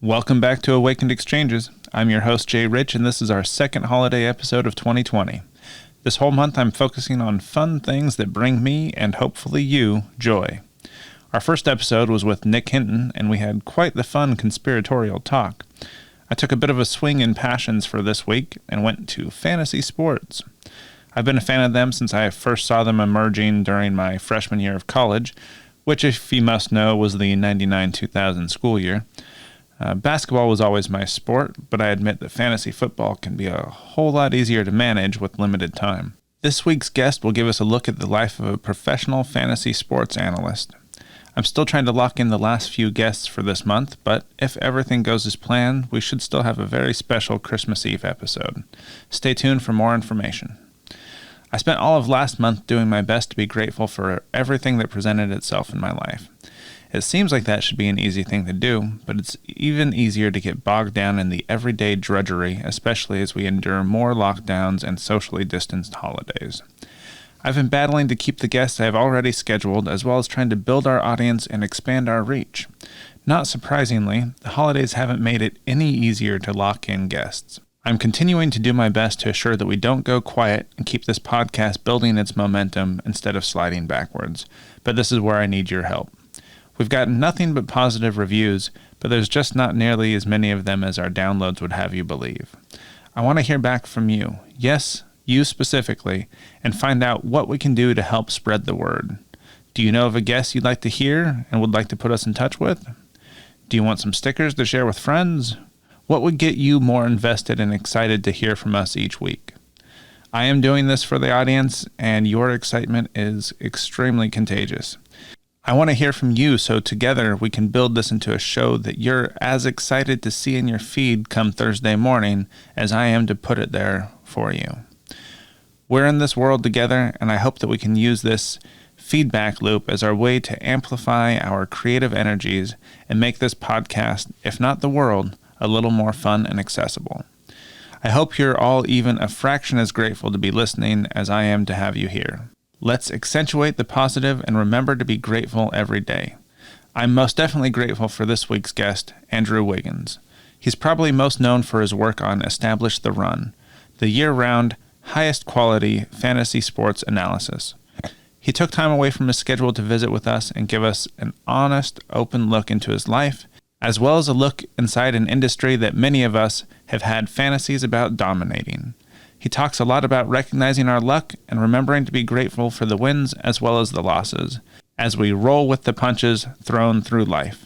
Welcome back to Awakened Exchanges. I'm your host, Jay Rich, and this is our second holiday episode of 2020. This whole month, I'm focusing on fun things that bring me, and hopefully you, joy. Our first episode was with Nick Hinton, and we had quite the fun conspiratorial talk. I took a bit of a swing in passions for this week and went to Fantasy Sports. I've been a fan of them since I first saw them emerging during my freshman year of college, which, if you must know, was the 99-2000 school year. Basketball was always my sport, but I admit that fantasy football can be a whole lot easier to manage with limited time. This week's guest will give us a look at the life of a professional fantasy sports analyst. I'm still trying to lock in the last few guests for this month, but if everything goes as planned, we should still have a very special Christmas Eve episode. Stay tuned for more information. I spent all of last month doing my best to be grateful for everything that presented itself in my life. It seems like that should be an easy thing to do, but it's even easier to get bogged down in the everyday drudgery, especially as we endure more lockdowns and socially distanced holidays. I've been battling to keep the guests I have already scheduled, as well as trying to build our audience and expand our reach. Not surprisingly, the holidays haven't made it any easier to lock in guests. I'm continuing to do my best to assure that we don't go quiet and keep this podcast building its momentum instead of sliding backwards, but this is where I need your help. We've gotten nothing but positive reviews, but there's just not nearly as many of them as our downloads would have you believe. I want to hear back from you, yes, you specifically, and find out what we can do to help spread the word. Do you know of a guest you'd like to hear and would like to put us in touch with? Do you want some stickers to share with friends? What would get you more invested and excited to hear from us each week? I am doing this for the audience, and your excitement is extremely contagious. I want to hear from you so together we can build this into a show that you're as excited to see in your feed come Thursday morning as I am to put it there for you. We're in this world together, and I hope that we can use this feedback loop as our way to amplify our creative energies and make this podcast, if not the world, a little more fun and accessible. I hope you're all even a fraction as grateful to be listening as I am to have you here. Let's accentuate the positive and remember to be grateful every day. I'm most definitely grateful for this week's guest, Andrew Wiggins. He's probably most known for his work on Establish the Run, the year-round, highest quality fantasy sports analysis. He took time away from his schedule to visit with us and give us an honest, open look into his life, as well as a look inside an industry that many of us have had fantasies about dominating. He talks a lot about recognizing our luck and remembering to be grateful for the wins as well as the losses, as we roll with the punches thrown through life.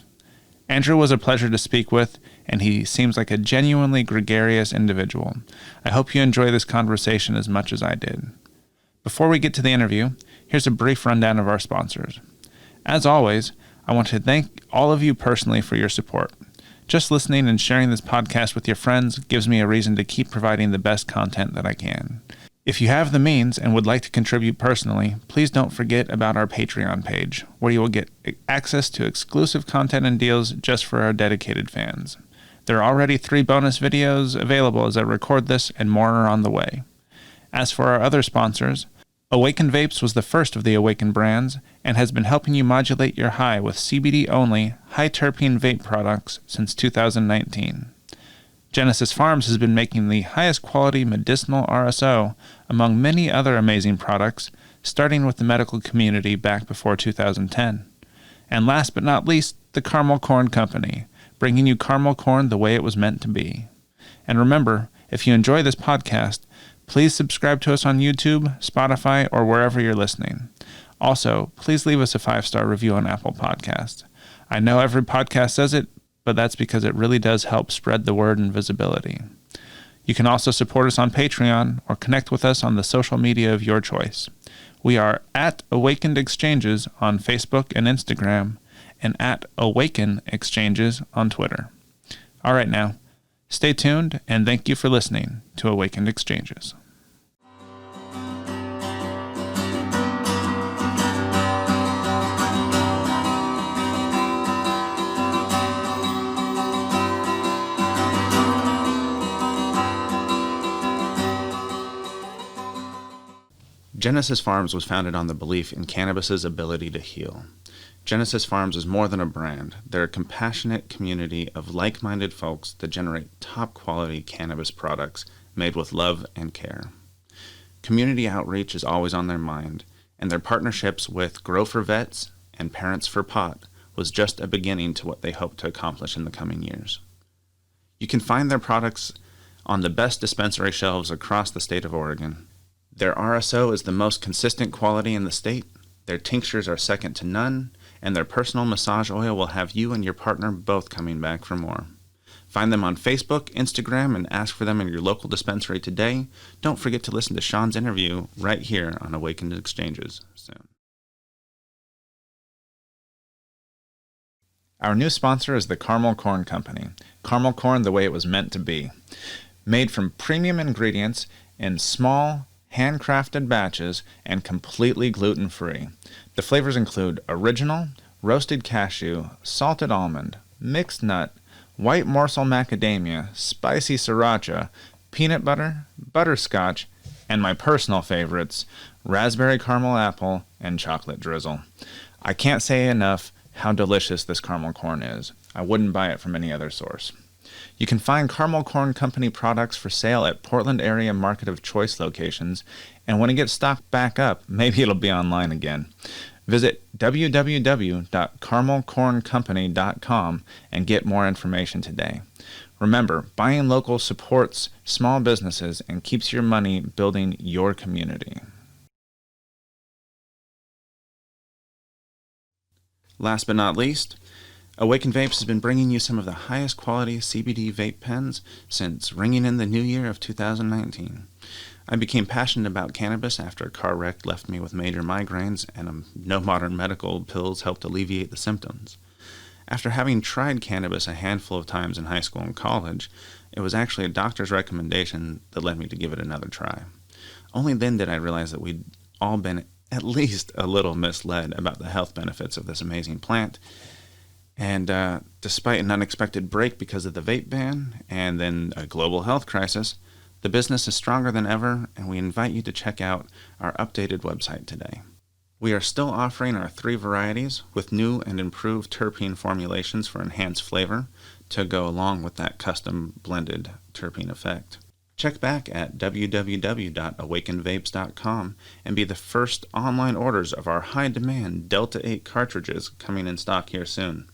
Andrew was a pleasure to speak with, and he seems like a genuinely gregarious individual. I hope you enjoy this conversation as much as I did. Before we get to the interview, here's a brief rundown of our sponsors. As always, I want to thank all of you personally for your support. Just listening and sharing this podcast with your friends gives me a reason to keep providing the best content that I can. If you have the means and would like to contribute personally, please don't forget about our Patreon page, where you will get access to exclusive content and deals just for our dedicated fans. There are already 3 bonus videos available as I record this, and more are on the way. As for our other sponsors, Awakened Vapes was the first of the Awakened brands and has been helping you modulate your high with CBD-only, high-terpene vape products since 2019. Genesis Pharms has been making the highest quality medicinal RSO among many other amazing products, starting with the medical community back before 2010. And last but not least, the Caramel Corn Company, bringing you caramel corn the way it was meant to be. And remember, if you enjoy this podcast, please subscribe to us on YouTube, Spotify, or wherever you're listening. Also, please leave us a 5-star review on Apple Podcasts. I know every podcast says it, but that's because it really does help spread the word and visibility. You can also support us on Patreon or connect with us on the social media of your choice. We are at Awakened Exchanges on Facebook and Instagram, and at Awaken Exchanges on Twitter. All right now, stay tuned, and thank you for listening to Awakened Exchanges. Genesis Pharms was founded on the belief in cannabis's ability to heal. Genesis Pharms is more than a brand. They're a compassionate community of like-minded folks that generate top-quality cannabis products made with love and care. Community outreach is always on their mind, and their partnerships with Grow for Vets and Parents for Pot was just a beginning to what they hope to accomplish in the coming years. You can find their products on the best dispensary shelves across the state of Oregon. Their RSO is the most consistent quality in the state, their tinctures are second to none, and their personal massage oil will have you and your partner both coming back for more. Find them on Facebook, Instagram, and ask for them in your local dispensary today. Don't forget to listen to Sean's interview right here on Awakened Exchanges soon. Our new sponsor is the Caramel Corn Company. Caramel corn the way it was meant to be. Made from premium ingredients in small, handcrafted batches and completely gluten-free. The flavors include original, roasted cashew, salted almond, mixed nut, white morsel macadamia, spicy sriracha, peanut butter, butterscotch, and my personal favorites, raspberry caramel apple and chocolate drizzle. I can't say enough how delicious this caramel corn is. I wouldn't buy it from any other source. You can find Caramel Corn Company products for sale at Portland area Market of Choice locations, and when it gets stocked back up, maybe it'll be online again. Visit www.caramelcorncompany.com and get more information today. Remember, buying local supports small businesses and keeps your money building your community. Last but not least, Awakened Vapes has been bringing you some of the highest quality CBD vape pens since ringing in the new year of 2019. I became passionate about cannabis after a car wreck left me with major migraines, and no modern medical pills helped alleviate the symptoms. After having tried cannabis a handful of times in high school and college, it was actually a doctor's recommendation that led me to give it another try. Only then did I realize that we'd all been at least a little misled about the health benefits of this amazing plant. And despite an unexpected break because of the vape ban and then a global health crisis, the business is stronger than ever, and we invite you to check out our updated website today. We are still offering our 3 varieties with new and improved terpene formulations for enhanced flavor to go along with that custom blended terpene effect. Check back at www.awakenedvapes.com and be the first online orders of our high-demand Delta 8 cartridges coming in stock here soon.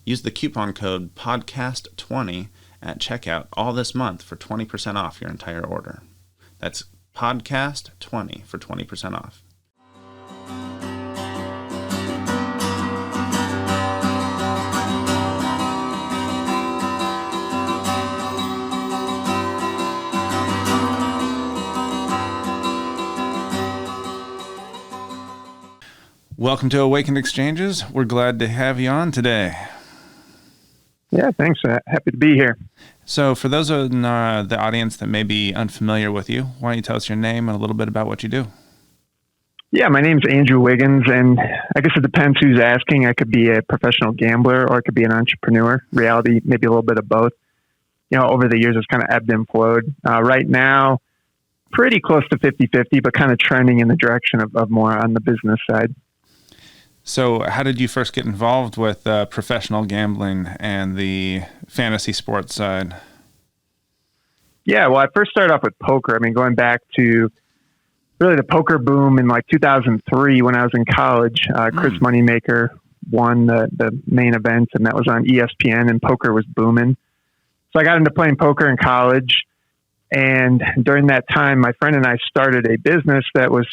Use the coupon code PODCAST20 at checkout all this month for 20% off your entire order. That's PODCAST20 for 20% off. Welcome to Awakened Exchanges. We're glad to have you on today. Yeah, thanks. Happy to be here. So for those in the audience that may be unfamiliar with you, why don't you tell us your name and a little bit about what you do? Yeah, my name's Andrew Wiggins, and I guess it depends who's asking. I could be a professional gambler or I could be an entrepreneur. Reality, maybe a little bit of both. You know, over the years, it's kind of ebbed and flowed. Right now, pretty close to 50-50, but kind of trending in the direction of more on the business side. So how did you first get involved with professional gambling and the fantasy sports side? Yeah, well, I first started off with poker. I mean, going back to really the poker boom in like 2003 when I was in college. Chris Moneymaker won the main event, and that was on ESPN, and poker was booming. So I got into playing poker in college, and during that time, my friend and I started a business that was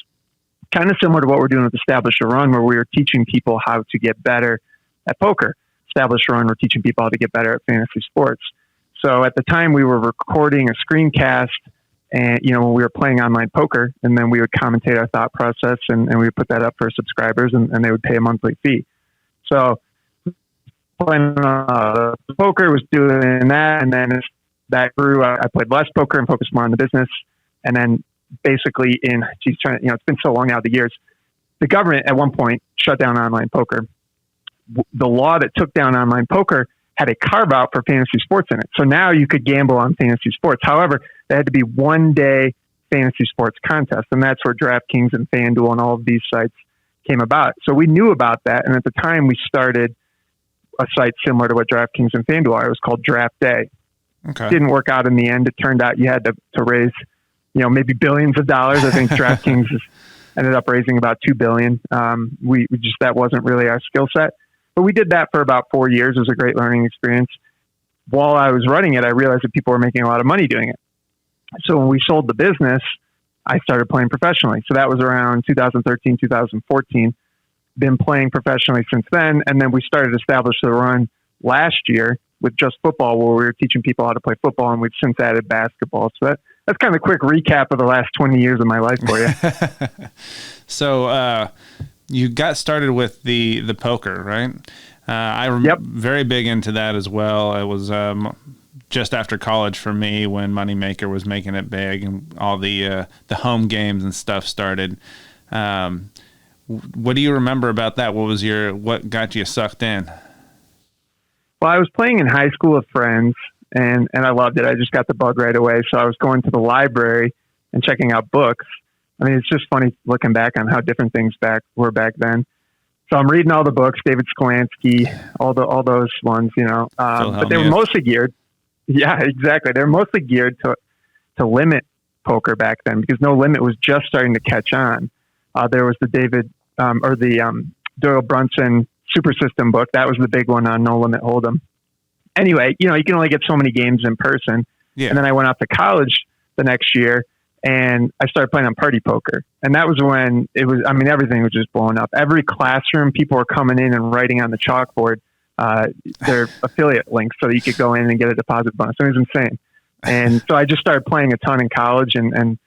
kind of similar to what we're doing with Establish a Run, where we were teaching people how to get better at poker. Establish a Run, we're teaching people how to get better at fantasy sports. So at the time, we were recording a screencast, and when we were playing online poker, and then we would commentate our thought process, and we would put that up for subscribers, and they would pay a monthly fee. So playing poker was doing that, and then as that grew, I played less poker and focused more on the business, and then basically it's been so long now, the years, the government at one point shut down online poker. The law that took down online poker had a carve out for fantasy sports in it. So now you could gamble on fantasy sports. However, there had to be 1 day fantasy sports contest. And that's where DraftKings and FanDuel and all of these sites came about. So we knew about that. And at the time we started a site similar to what DraftKings and FanDuel are. It was called Draft Day. Okay. Didn't work out in the end. It turned out you had to raise, maybe billions of dollars. I think DraftKings ended up raising about $2 billion. We just, that wasn't really our skill set, but we did that for about 4 years. It was a great learning experience. While I was running it, I realized that people were making a lot of money doing it. So when we sold the business, I started playing professionally. So that was around 2013, 2014. Been playing professionally since then. And then we started to establish the run last year with just football, where we were teaching people how to play football, and we've since added basketball. So that's kind of a quick recap of the last 20 years of my life for you. So you got started with the poker, right? Yep. Very big into that as well. It was just after college for me when Moneymaker was making it big and all the home games and stuff started. What do you remember about that? What got you sucked in? Well, I was playing in high school with friends, and I loved it. I just got the bug right away. So I was going to the library and checking out books. I mean, it's just funny looking back on how different things were back then. So I'm reading all the books, David Sklansky, all those ones, but they were mostly geared. Yeah, exactly. They were mostly geared to limit poker back then, because No Limit was just starting to catch on. There was the Doyle Brunson Super System book. That was the big one on No Limit Hold'em. Anyway, you can only get so many games in person. Yeah. And then I went off to college the next year, and I started playing on party poker. And that was when everything was just blowing up. Every classroom, people were coming in and writing on the chalkboard their affiliate links so that you could go in and get a deposit bonus. It was insane. And so I just started playing a ton in college, and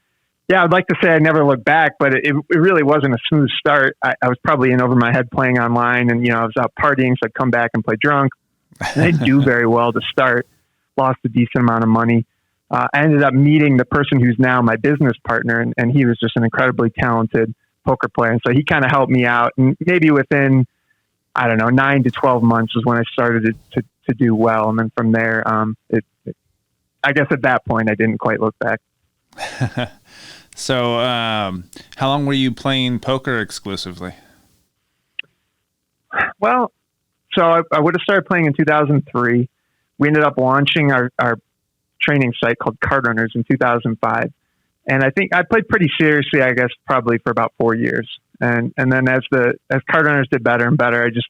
yeah, I'd like to say I never looked back, but it really wasn't a smooth start. I was probably in over my head playing online, and I was out partying, so I'd come back and play drunk. And I didn't do very well to start. Lost a decent amount of money. I ended up meeting the person who's now my business partner, and he was just an incredibly talented poker player. And so he kind of helped me out. And maybe within, 9 to 12 months was when I started to do well. And then from there, I guess at that point, I didn't quite look back. So how long were you playing poker exclusively? Well, so I would have started playing in 2003. We ended up launching our training site called Card Runners in 2005. And I think I played pretty seriously, I guess, probably for about 4 years. And then as Card Runners did better and better, I just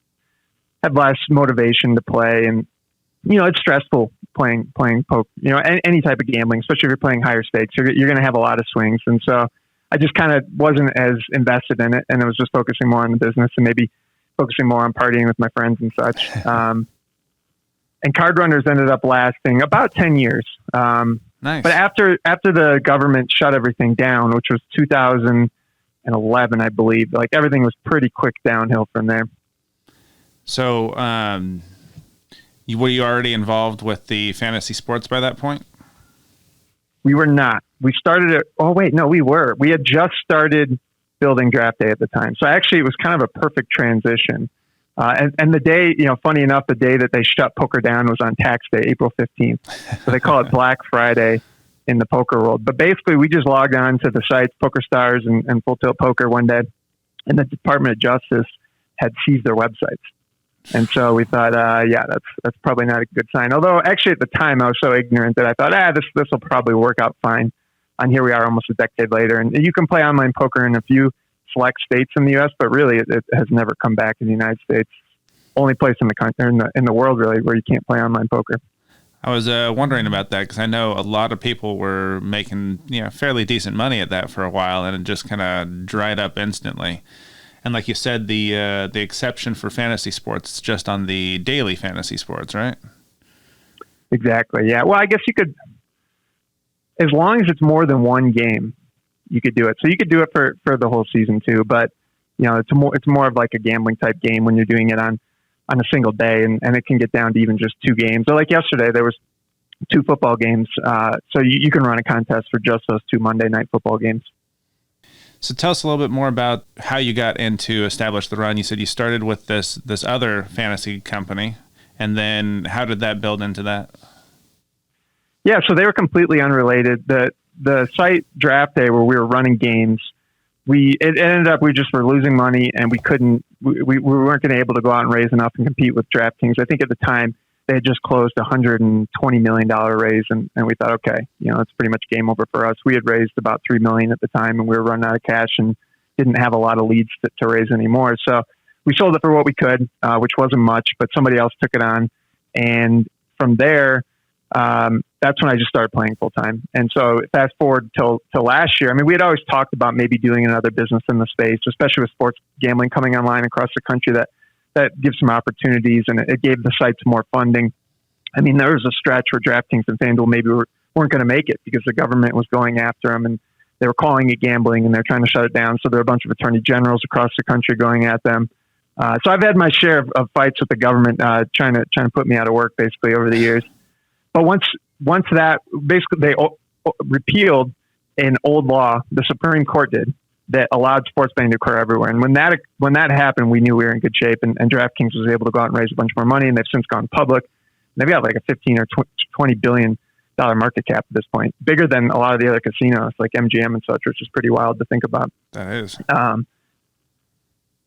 had less motivation to play. And, it's stressful playing poker, any type of gambling, especially if you're playing higher stakes, you're going to have a lot of swings. And so I just kind of wasn't as invested in it. And I was just focusing more on the business and maybe focusing more on partying with my friends and such. And Card Runners ended up lasting about 10 years. Nice. But after the government shut everything down, which was 2011, I believe, like everything was pretty quick downhill from there. So, were you already involved with the fantasy sports by that point? We were not. We started it. Oh, wait, no, we were. We had just started building Draft Day at the time. So actually it was kind of a perfect transition. And the day, funny enough, the day that they shut poker down was on tax day, April 15th. So they call it Black Friday in the poker world. But basically we just logged on to the sites, PokerStars and Full Tilt Poker one day, and the Department of Justice had seized their websites. And so we thought, that's probably not a good sign. Although actually at the time I was so ignorant that I thought, this will probably work out fine. And here we are almost a decade later. And you can play online poker in a few select states in the U.S., but really it has never come back in the United States. Only place in the country, in the world really, where you can't play online poker. I was wondering about that because I know a lot of people were making fairly decent money at that for a while, and it just kind of dried up instantly. And like you said, the exception for fantasy sports is just on the daily fantasy sports, right? Exactly. Yeah. Well, I guess you could, as long as it's more than one game, you could do it. So you could do it for the whole season too. But it's more of like a gambling type game when you're doing it on a single day, and it can get down to even just 2 games. So like yesterday, there was 2 football games. So you can run a contest for just those 2 Monday night football games. So tell us a little bit more about how you got into Establish the Run. You said you started with this other fantasy company, and then how did that build into that? Yeah, so they were completely unrelated. The site Draft Day, where we were running games, it ended up we just were losing money, and we weren't going to be able to go out and raise enough and compete with DraftKings. I think at the time they had just closed a $120 million raise, and we thought, okay, it's pretty much game over for us. We had raised about $3 million at the time, and we were running out of cash and didn't have a lot of leads to raise anymore. So we sold it for what we could, which wasn't much, but somebody else took it on. And from there, that's when I just started playing full time. And so fast forward till last year, I mean, we had always talked about maybe doing another business in the space, especially with sports gambling coming online across the country that gives some opportunities, and it gave the sites more funding. I mean, there was a stretch where DraftKings and FanDuel maybe weren't going to make it because the government was going after them, and they were calling it gambling, and they're trying to shut it down. So there are a bunch of attorney generals across the country going at them. So I've had my share of fights with the government, trying to put me out of work basically over the years. But once that basically they repealed an old law, the Supreme Court did, that allowed sports betting to occur everywhere. And when that happened, we knew we were in good shape, and DraftKings was able to go out and raise a bunch more money, and they've since gone public. They've got like a 15 or $20 billion market cap at this point, bigger than a lot of the other casinos like MGM and such, which is pretty wild to think about. That is.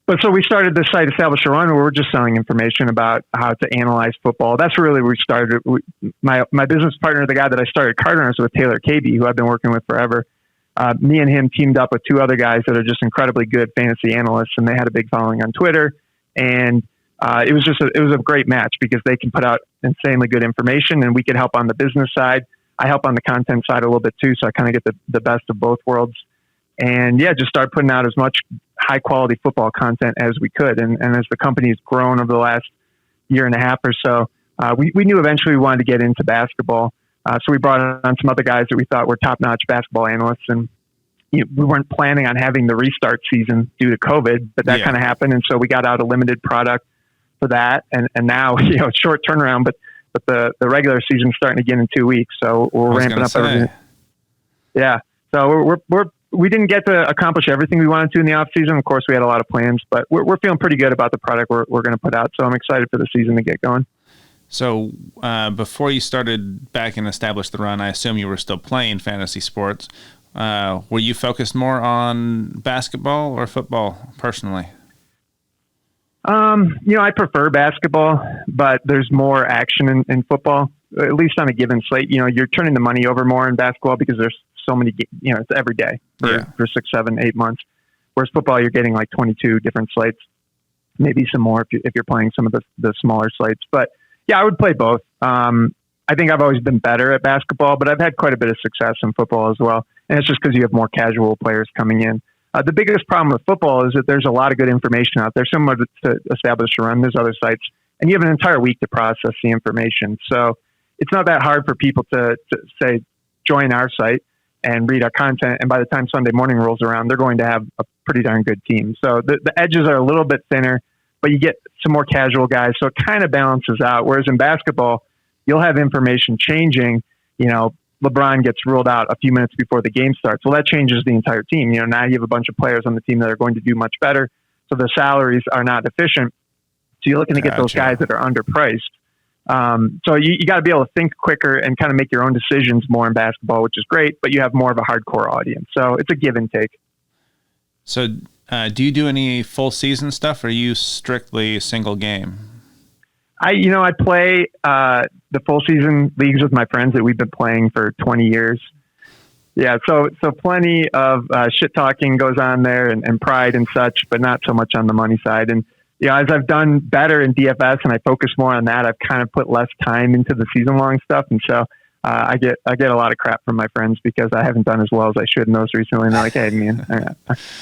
But so we started this site, Establish a Run, where we're just selling information about how to analyze football. That's really where we started. My business partner, the guy that I started Cardinals with, Taylor KB, who I've been working with forever, me and him teamed up with two other guys that are just incredibly good fantasy analysts, and they had a big following on Twitter. And it was a great match because they can put out insanely good information, and we could help on the business side. I help on the content side a little bit too, so I kind of get the best of both worlds. And just start putting out as much high quality football content as we could. And as the company has grown over the last year and a half or so, we knew eventually we wanted to get into basketball. So we brought on some other guys that we thought were top notch basketball analysts, and we weren't planning on having the restart season due to COVID, but that kind of happened. And so we got out a limited product for that. And now, it's short turnaround, but the regular season's starting again in 2 weeks. So we're ramping up everything. Yeah. So we didn't get to accomplish everything we wanted to in the off season. Of course, we had a lot of plans, but we're feeling pretty good about the product we're going to put out. So I'm excited for the season to get going. So before you started back and established the Run, I assume you were still playing fantasy sports. Were you focused more on basketball or football personally? I prefer basketball, but there's more action in football, at least on a given slate. You're turning the money over more in basketball because there's so many, it's every day for 6, 7, 8 months. Whereas football, you're getting like 22 different slates, maybe some more if you're playing some of the smaller slates. But yeah, I would play both. I think I've always been better at basketball, but I've had quite a bit of success in football as well. And it's just because you have more casual players coming in. The biggest problem with football is that there's a lot of good information out there. Similar to Establish a Run, there's other sites, and you have an entire week to process the information. So it's not that hard for people to say, join our site and read our content. And by the time Sunday morning rolls around, they're going to have a pretty darn good team. So the edges are a little bit thinner, but you get some more casual guys. So it kind of balances out. Whereas in basketball, you'll have information changing. LeBron gets ruled out a few minutes before the game starts. Well, that changes the entire team. Now you have a bunch of players on the team that are going to do much better. So the salaries are not efficient. So you're looking to get those guys that are underpriced. So you got to be able to think quicker and kind of make your own decisions more in basketball, which is great, but you have more of a hardcore audience. So it's a give and take. So do you do any full season stuff, or are you strictly single game? I play the full season leagues with my friends that we've been playing for 20 years. Yeah, so plenty of shit talking goes on there and pride and such, but not so much on the money side. And as I've done better in DFS and I focus more on that, I've kind of put less time into the season long stuff, and so I get a lot of crap from my friends because I haven't done as well as I should in those recently. And they're like, "Hey, man,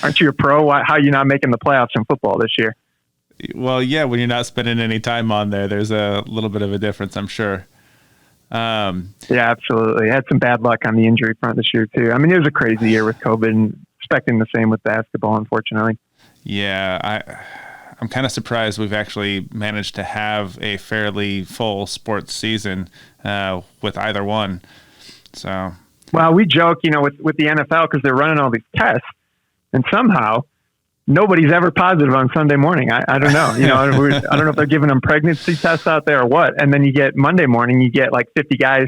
aren't you a pro? How are you not making the playoffs in football this year?" Well, yeah, when you're not spending any time on there's a little bit of a difference, I'm sure. Yeah, absolutely. I had some bad luck on the injury front this year too. I mean, it was a crazy year with COVID, and expecting the same with basketball, unfortunately. Yeah, I'm kind of surprised we've actually managed to have a fairly full sports season with either one. So, well, we joke, with the NFL because they're running all these tests, and somehow nobody's ever positive on Sunday morning. I don't know. I don't know if they're giving them pregnancy tests out there or what. And then you get Monday morning, you get like 50 guys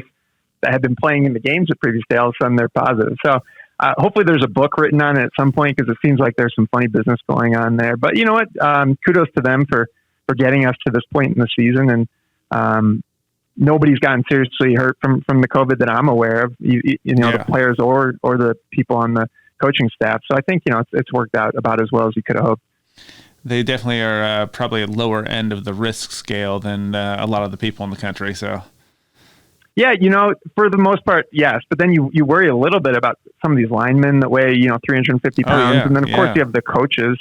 that have been playing in the games the previous day. All of a sudden they're positive. So hopefully there's a book written on it at some point, because it seems like there's some funny business going on there. But you know what? Kudos to them for getting us to this point in the season. And nobody's gotten seriously hurt from the COVID that I'm aware of, the players or the people on the coaching staff. So I think, it's worked out about as well as you could have hoped. They definitely are probably a lower end of the risk scale than a lot of the people in the country. So, yeah, for the most part, yes. But then you worry a little bit about some of these linemen that weigh, 350 pounds. And then, of course, you have the coaches.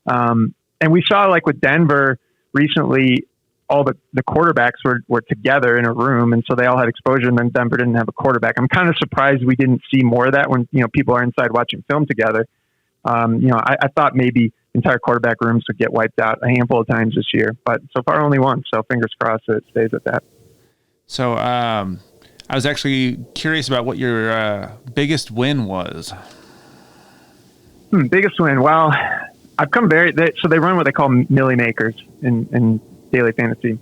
And we saw, like with Denver recently, all the quarterbacks were together in a room. And so they all had exposure, and then Denver didn't have a quarterback. I'm kind of surprised we didn't see more of that when, people are inside watching film together. I thought maybe entire quarterback rooms would get wiped out a handful of times this year, but so far only once. So fingers crossed that it stays at that. So I was actually curious about what your biggest win was. Biggest win. Well, I've come so they run what they call Millie Makers in daily fantasy,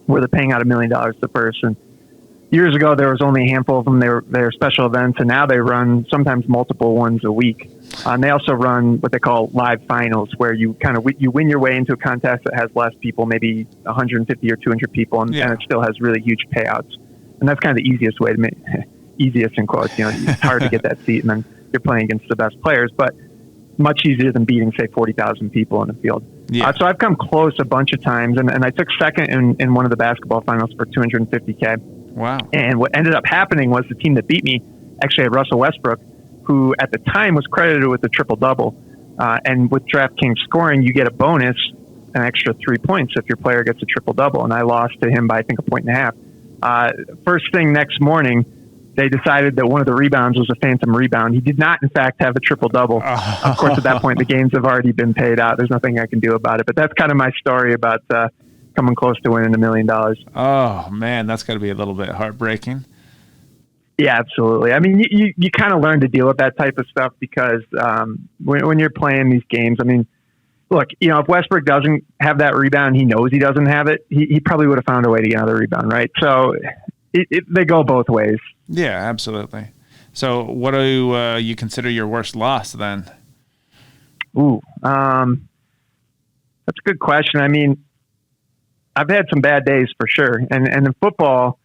where they're paying out $1 million to person. Years ago, there was only a handful of them. They were special events, and now they run sometimes multiple ones a week. And they also run what they call live finals, where you you win your way into a contest that has less people, maybe 150 or 200 people, and it still has really huge payouts. And that's kind of the easiest way to make easiest in quotes. It's hard to get that seat, and then you're playing against the best players, but much easier than beating, say, 40,000 people in the field. Yeah. So I've come close a bunch of times, and I took second in one of the basketball finals for $250K. Wow. And what ended up happening was the team that beat me actually had Russell Westbrook, who at the time was credited with a triple-double. And with DraftKings scoring, you get a bonus, an extra 3 points if your player gets a triple-double. And I lost to him by, I think, 1.5 points. First thing next morning, they decided that one of the rebounds was a phantom rebound. He did not, in fact, have a triple-double. Of course, at that point, the games have already been paid out. There's nothing I can do about it. But that's kind of my story about coming close to winning $1 million. Oh, man, that's got to be a little bit heartbreaking. Yeah, absolutely. I mean, you kind of learn to deal with that type of stuff because when you're playing these games, I mean, look, if Westbrook doesn't have that rebound, he knows he doesn't have it. He probably would have found a way to get another rebound, right? So they go both ways. Yeah, absolutely. So what do you consider your worst loss then? Ooh, that's a good question. I mean, I've had some bad days for sure. And in football,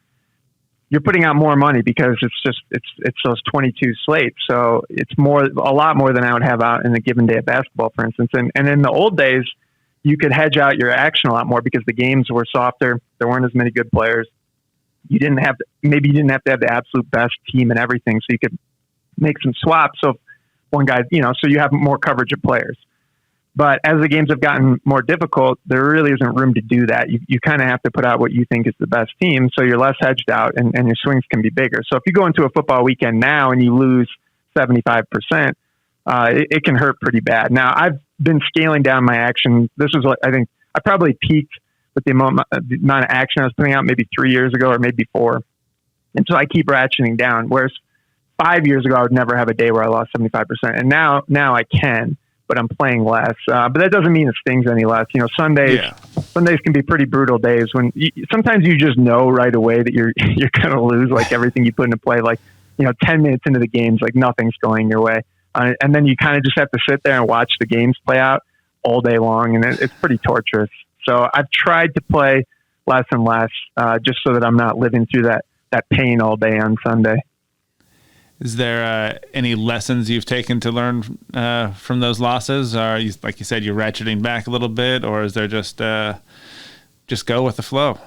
you're putting out more money because it's those 22 slates. So it's a lot more than I would have out in a given day of basketball, for instance. And in the old days, you could hedge out your action a lot more because the games were softer. There weren't as many good players. You didn't have to have the absolute best team and everything. So you could make some swaps. So one guy, so you have more coverage of players. But as the games have gotten more difficult, there really isn't room to do that. You kind of have to put out what you think is the best team, so you're less hedged out, and your swings can be bigger. So if you go into a football weekend now and you lose 75%, it can hurt pretty bad. Now, I've been scaling down my action. This was what I think I probably peaked with the amount of action I was putting out maybe 3 years ago or maybe 4. And so I keep ratcheting down, whereas 5 years ago, I would never have a day where I lost 75%. And now I can. But I'm playing less. But that doesn't mean it stings any less. Sundays can be pretty brutal days when sometimes you just know right away that you're going to lose like everything you put into play. Like, 10 minutes into the games, like nothing's going your way. And then you kind of just have to sit there and watch the games play out all day long. And it's pretty torturous. So I've tried to play less and less just so that I'm not living through that pain all day on Sunday. Is there any lessons you've taken to learn from those losses? Or like you said, you're ratcheting back a little bit, or is there just go with the flow?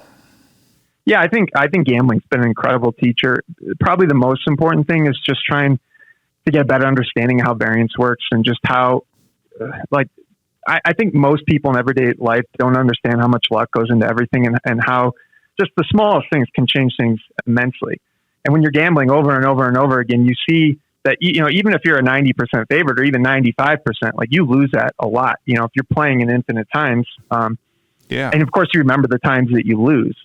Yeah, I think gambling's been an incredible teacher. Probably the most important thing is just trying to get a better understanding of how variance works and just how, I think most people in everyday life don't understand how much luck goes into everything and how just the smallest things can change things immensely. And when you're gambling over and over and over again, you see that, even if you're a 90% favorite or even 95%, like you lose that a lot, if you're playing in infinite times. And of course you remember the times that you lose.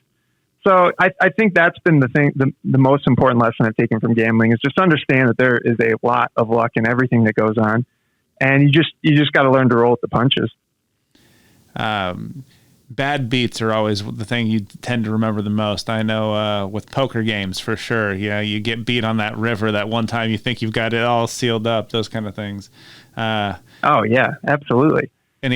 So I think that's been the thing, the most important lesson I've taken from gambling is just understand that there is a lot of luck in everything that goes on. And you just got to learn to roll with the punches. Bad beats are always the thing you tend to remember the most. I know with poker games, for sure. Yeah, you get beat on that river that one time you think you've got it all sealed up, those kind of things. Oh, yeah, absolutely. And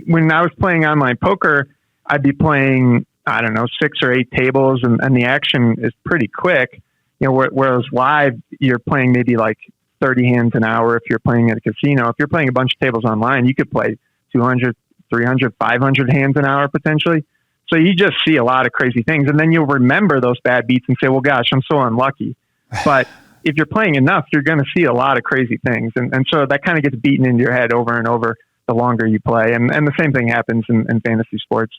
when I was playing online poker, I'd be playing, I don't know, 6 or 8 tables, and the action is pretty quick. Whereas live, you're playing maybe like 30 hands an hour if you're playing at a casino. If you're playing a bunch of tables online, you could play 200, 300, 500 hands an hour potentially. So you just see a lot of crazy things. And then you'll remember those bad beats and say, well, gosh, I'm so unlucky. But if you're playing enough, you're going to see a lot of crazy things. And so that kind of gets beaten into your head over and over the longer you play. And the same thing happens in fantasy sports.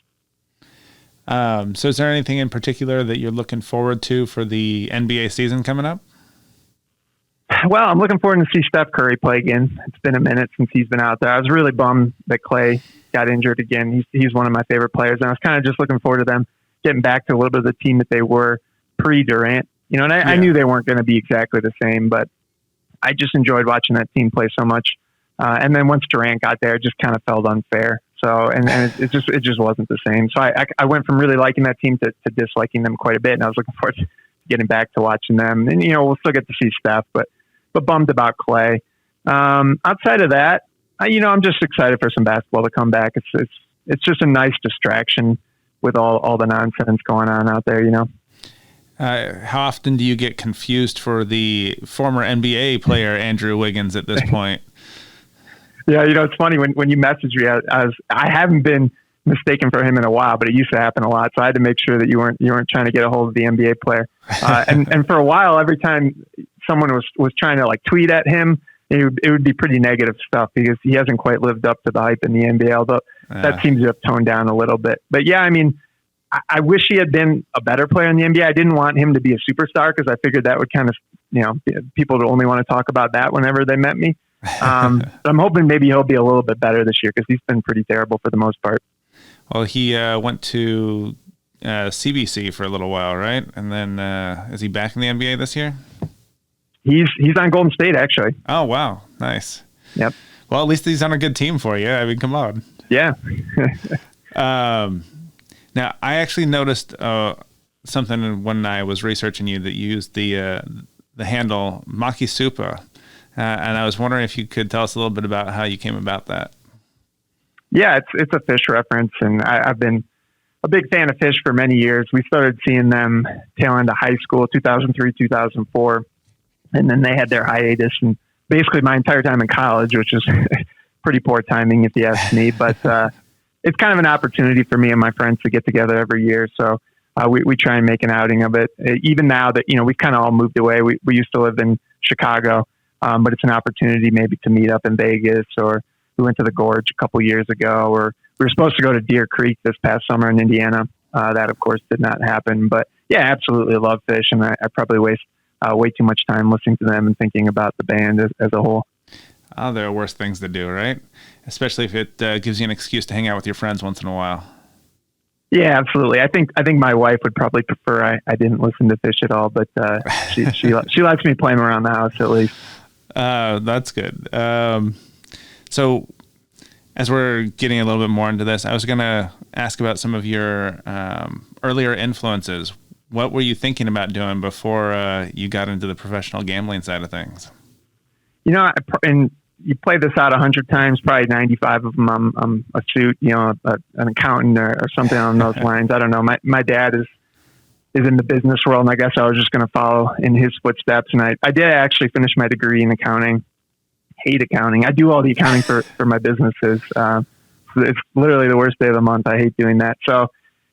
So is there anything in particular that you're looking forward to for the NBA season coming up? Well, I'm looking forward to see Steph Curry play again. It's been a minute since he's been out there. I was really bummed that Clay got injured again. He's one of my favorite players, and I was kind of just looking forward to them getting back to a little bit of the team that they were pre-Durant. And I knew they weren't going to be exactly the same, but I just enjoyed watching that team play so much. And then once Durant got there, it just kind of felt unfair. So, and it just wasn't the same. So I went from really liking that team to disliking them quite a bit, and I was looking forward to getting back to watching them. And we'll still get to see Steph, but bummed about Clay. Outside of that, I'm just excited for some basketball to come back. It's just a nice distraction with all the nonsense going on out there. How often do you get confused for the former NBA player Andrew Wiggins at this point? Yeah, it's funny when you messaged me. I haven't been mistaken for him in a while, but it used to happen a lot. So I had to make sure that you weren't trying to get a hold of the NBA player. And for a while, every time someone was trying to like tweet at him, it would be pretty negative stuff because he hasn't quite lived up to the hype in the NBA. Although that seems to have toned down a little bit. But yeah, I mean, I wish he had been a better player in the NBA. I didn't want him to be a superstar because I figured that would kind of, people would only want to talk about that whenever they met me. But I'm hoping maybe he'll be a little bit better this year because he's been pretty terrible for the most part. Well, he went to CBC for a little while, right? And then is he back in the NBA this year? He's on Golden State, actually. Oh, wow. Nice. Yep. Well, at least he's on a good team for you. I mean, come on. Yeah. Now, I actually noticed something when I was researching you that you used the handle Makisupa. And I was wondering if you could tell us a little bit about how you came about that. Yeah, it's a fish reference, and I've been a big fan of fish for many years. We started seeing them tail end of high school, 2003, 2004, and then they had their hiatus, and basically my entire time in college, which is pretty poor timing if you ask me, but it's kind of an opportunity for me and my friends to get together every year, so we try and make an outing of it. Even now that, we've kind of all moved away, we used to live in Chicago, but it's an opportunity maybe to meet up in Vegas, or we went to the Gorge a couple years ago, or we were supposed to go to Deer Creek this past summer in Indiana. That, of course, did not happen. But, yeah, absolutely love fish, and I probably waste way too much time listening to them and thinking about the band as a whole. Oh, there are worse things to do, right? Especially if it gives you an excuse to hang out with your friends once in a while. Yeah, absolutely. I think my wife would probably prefer I didn't listen to fish at all, but she lets me play them around the house at least. That's good. So as we're getting a little bit more into this, I was going to ask about some of your earlier influences. What were you thinking about doing before you got into the professional gambling side of things? And you play this out 100 times, probably 95 of them I'm a suit, an accountant or something along those lines. I don't know. My dad is in the business world, and I guess I was just going to follow in his footsteps. And I did actually finish my degree in accounting. Hate accounting. I do all the accounting for my businesses. So it's literally the worst day of the month. I hate doing that. So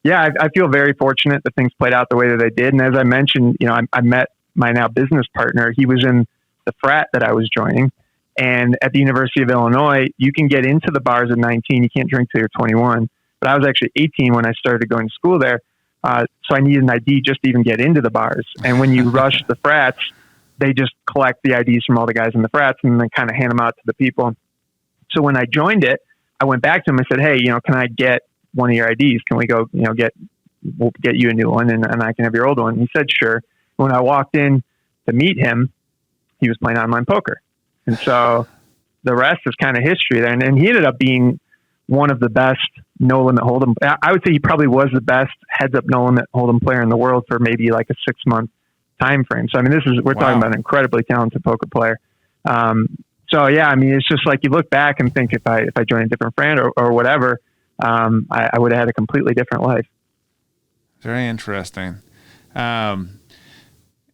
yeah, I feel very fortunate that things played out the way that they did. And as I mentioned, I met my now business partner. He was in the frat that I was joining. And at the University of Illinois, you can get into the bars at 19. You can't drink till you're 21. But I was actually 18 when I started going to school there. So I needed an ID just to even get into the bars. And when you rush the frats, they just collect the IDs from all the guys in the frats and then kind of hand them out to the people. So when I joined it, I went back to him and said, hey, can I get one of your IDs? Can we go, we'll get you a new one and I can have your old one. He said, sure. When I walked in to meet him, he was playing online poker. And so the rest is kind of history there. And he ended up being one of the best no limit hold'em. I would say he probably was the best heads up no limit hold'em player in the world for maybe like a 6-month time frame. So I mean, we're talking about an incredibly talented poker player. So yeah, I mean, it's just like you look back and think if I joined a different brand or whatever, I would have had a completely different life. Very interesting.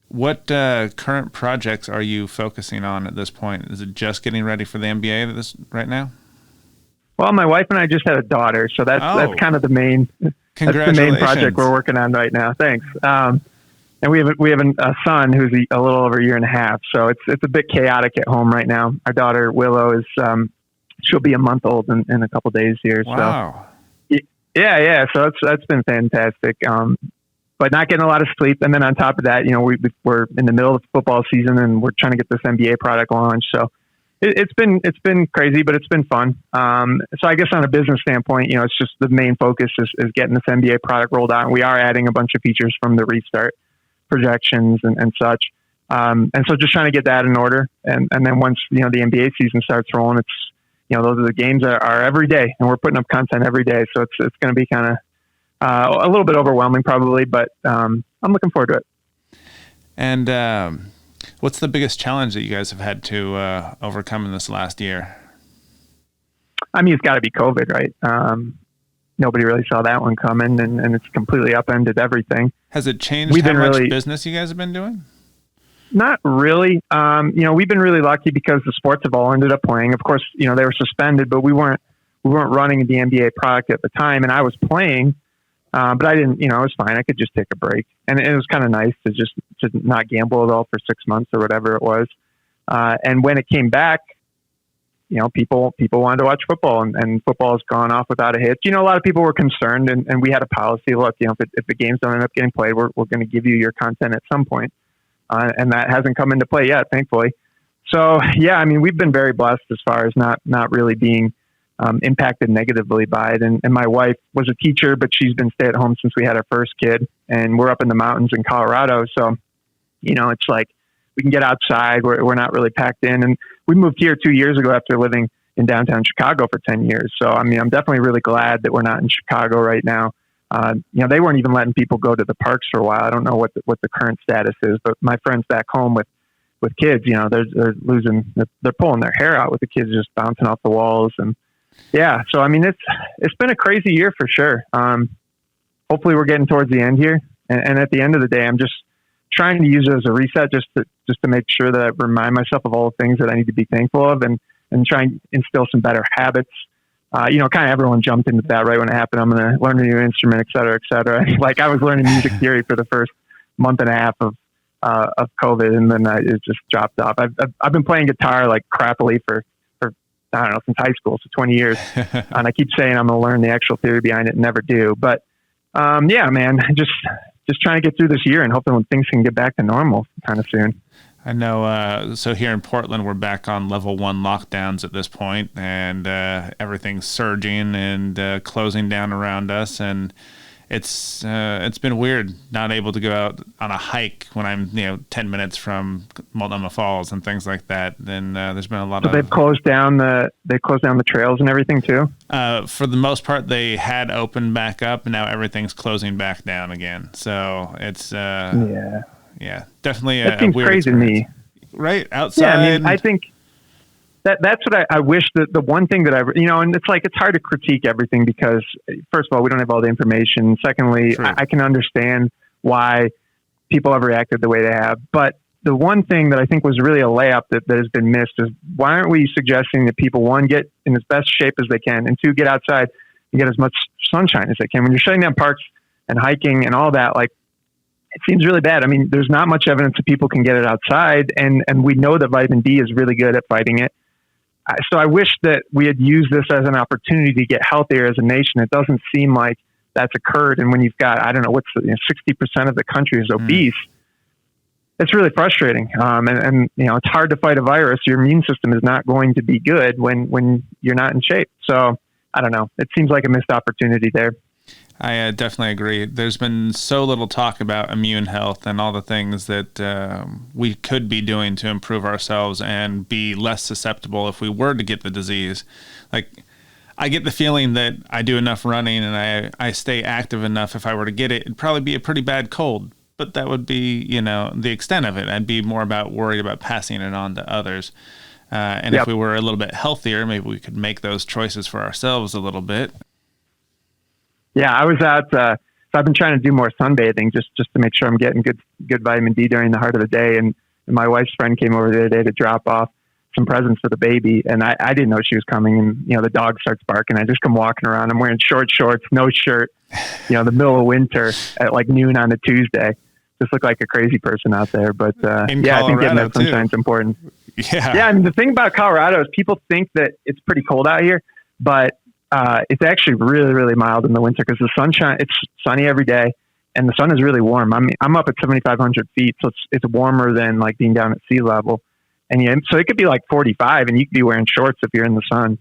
What current projects are you focusing on at this point? Is it just getting ready for the NBA right now? Well, my wife and I just had a daughter, so that's kind of the main project we're working on right now. Thanks. And we have a son who's a little over a year and a half, so it's a bit chaotic at home right now. Our daughter Willow is she'll be a month old in a couple days here. Wow. So yeah. So that's been fantastic. But not getting a lot of sleep, and then on top of that, we're in the middle of football season, and we're trying to get this NBA product launched. So it's been crazy, but it's been fun. So I guess on a business standpoint, it's just the main focus is getting this NBA product rolled out, and we are adding a bunch of features from the restart projections and such. And so just trying to get that in order. And then once, the NBA season starts rolling, it's, those are the games that are every day, and we're putting up content every day. So it's going to be kind of a little bit overwhelming probably, but I'm looking forward to it. And what's the biggest challenge that you guys have had to overcome in this last year? I mean, it's got to be COVID, right? Nobody really saw that one coming, and it's completely upended everything. Has it changed how much business you guys have been doing? Not really. We've been really lucky because the sports have all ended up playing. Of course, they were suspended, but we weren't running the NBA product at the time, and I was playing, but I didn't. It was fine. I could just take a break, and it was kind of nice to not gamble at all for 6 months or whatever it was. And when it came back, people wanted to watch football, and football has gone off without a hitch. A lot of people were concerned, and we had a policy. Look, if the games don't end up getting played, we're going to give you your content at some point. And that hasn't come into play yet, thankfully. So yeah, I mean, we've been very blessed as far as not really being impacted negatively by it. And my wife was a teacher, but she's been stay at home since we had our first kid, and we're up in the mountains in Colorado. So, it's like we can get outside. We're not really packed in. And we moved here 2 years ago after living in downtown Chicago for 10 years. So, I mean, I'm definitely really glad that we're not in Chicago right now. They weren't even letting people go to the parks for a while. I don't know what the current status is, but my friends back home with kids, they're pulling their hair out with the kids just bouncing off the walls. And yeah, so, I mean, it's been a crazy year for sure. Hopefully we're getting towards the end here. And at the end of the day, I'm just trying to use it as a reset, just to make sure that I remind myself of all the things that I need to be thankful of, and try and instill some better habits. Kind of everyone jumped into that right when it happened. I'm going to learn a new instrument, et cetera, et cetera. Like I was learning music theory for the first month and a half of COVID, and then it just dropped off. I've been playing guitar like crappily for I don't know, since high school, so 20 years. And I keep saying I'm going to learn the actual theory behind it and never do. But yeah, man, just trying to get through this year and hoping things can get back to normal kind of soon. I know. So here in Portland, we're back on level 1 lockdowns at this point, and everything's surging and closing down around us. And it's been weird not able to go out on a hike when I'm 10 minutes from Multnomah Falls and things like that. Then there's been a lot of. They've closed down the trails and everything too. For the most part, they had opened back up, and now everything's closing back down again. So it's yeah, definitely that seems weird crazy to me. Right outside. Yeah, I mean, I think that's what I wish that the one thing that and it's hard to critique everything because first of all, we don't have all the information. Secondly, I can understand why people have reacted the way they have. But the one thing that I think was really a layup that has been missed is why aren't we suggesting that people, one, get in as best shape as they can, and two, get outside and get as much sunshine as they can. When you're shutting down parks and hiking and all that, like, it seems really bad. I mean, there's not much evidence that people can get it outside, and we know that vitamin D is really good at fighting it. So I wish that we had used this as an opportunity to get healthier as a nation. It doesn't seem like that's occurred. And when you've got, I don't know, 60% of the country is obese, it's really frustrating. And it's hard to fight a virus. Your immune system is not going to be good when you're not in shape. So I don't know. It seems like a missed opportunity there. I definitely agree. There's been so little talk about immune health and all the things that we could be doing to improve ourselves and be less susceptible if we were to get the disease. Like, I get the feeling that I do enough running and I stay active enough. If I were to get it, it'd probably be a pretty bad cold, but that would be, the extent of it. I'd be more worried about passing it on to others. And if we were a little bit healthier, maybe we could make those choices for ourselves a little bit. Yeah, I was out. So I've been trying to do more sunbathing just to make sure I'm getting good vitamin D during the heart of the day. And my wife's friend came over the other day to drop off some presents for the baby, and I didn't know she was coming. And the dog starts barking. I just come walking around. I'm wearing shorts, no shirt. The middle of winter at like noon on a Tuesday. Just look like a crazy person out there. But I think getting that sunshine's important. Yeah. I mean, the thing about Colorado is people think that it's pretty cold out here, but it's actually really, really mild in the winter because the sunshine, it's sunny every day and the sun is really warm. I'm up at 7,500 feet. So it's warmer than like being down at sea level. And so it could be like 45 and you could be wearing shorts if you're in the sun.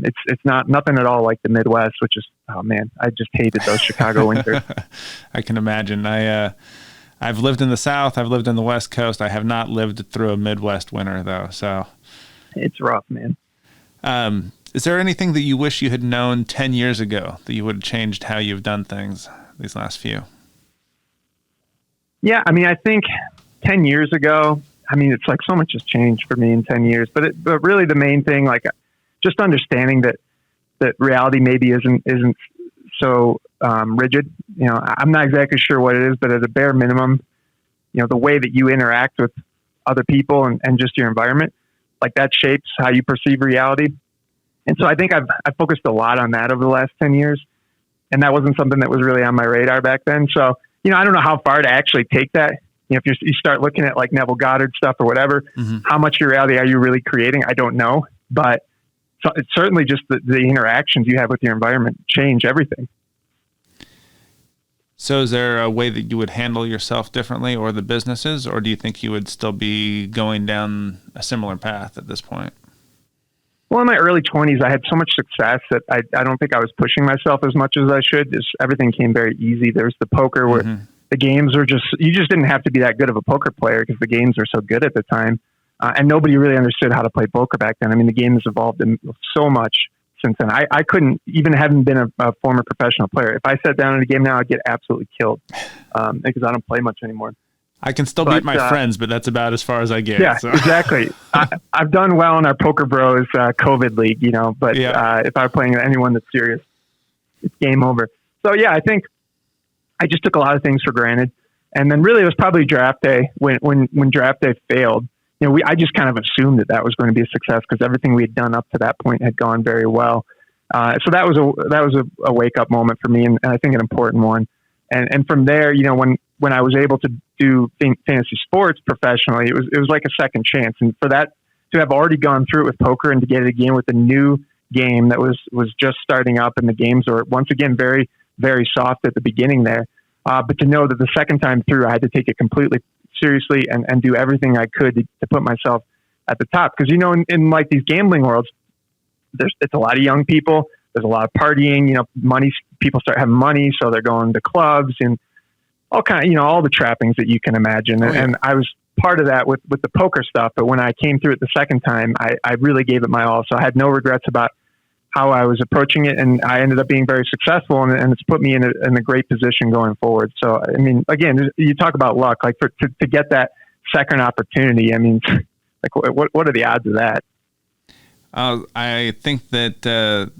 It's nothing at all like the Midwest, which is, oh man, I just hated those Chicago winters. I can imagine. I've lived in the South. I've lived in the West Coast. I have not lived through a Midwest winter though. So it's rough, man. Is there anything that you wish you had known 10 years ago that you would have changed how you've done things these last few? Yeah. I mean, I think 10 years ago, it's like so much has changed for me in 10 years, but really the main thing, like just understanding that reality maybe isn't so rigid. I'm not exactly sure what it is, but at a bare minimum, the way that you interact with other people and just your environment, like that shapes how you perceive reality. And so I think I've focused a lot on that over the last 10 years. And that wasn't something that was really on my radar back then. So, I don't know how far to actually take that. If you start looking at like Neville Goddard stuff or whatever, how much of your reality are you really creating? I don't know. But so it's certainly just the interactions you have with your environment change everything. So is there a way that you would handle yourself differently or the businesses, or do you think you would still be going down a similar path at this point? Well, in my early 20s, I had so much success that I don't think I was pushing myself as much as I should. Everything came very easy. There's the poker where the games were you just didn't have to be that good of a poker player because the games were so good at the time. And nobody really understood how to play poker back then. I mean, the game has evolved so much since then. I couldn't, even having been a former professional player, if I sat down in a game now, I'd get absolutely killed because I don't play much anymore. I can still beat my friends, but that's about as far as I get. Yeah, so. Exactly. I've done well in our Poker Bros COVID league, but if I were playing anyone that's serious, it's game over. So yeah, I think I just took a lot of things for granted. And then really it was probably draft day when draft day failed. I just kind of assumed that was going to be a success because everything we had done up to that point had gone very well. So that was a wake up moment for me, and I think an important one. And from there, when I was able to do fantasy sports professionally, it was like a second chance. And for that to have already gone through it with poker and to get it again with a new game that was just starting up, and the games were once again very, very soft at the beginning there. But to know that the second time through, I had to take it completely seriously and do everything I could to put myself at the top. Because, in like these gambling worlds, it's a lot of young people. There's a lot of partying, money, people start having money. So they're going to clubs and all kind of, all the trappings that you can imagine. Oh, yeah. And I was part of that with the poker stuff. But when I came through it the second time, I really gave it my all. So I had no regrets about how I was approaching it. And I ended up being very successful, and it's put me in a great position going forward. So, I mean, again, you talk about luck, like to get that second opportunity. I mean, like what are the odds of that? I think that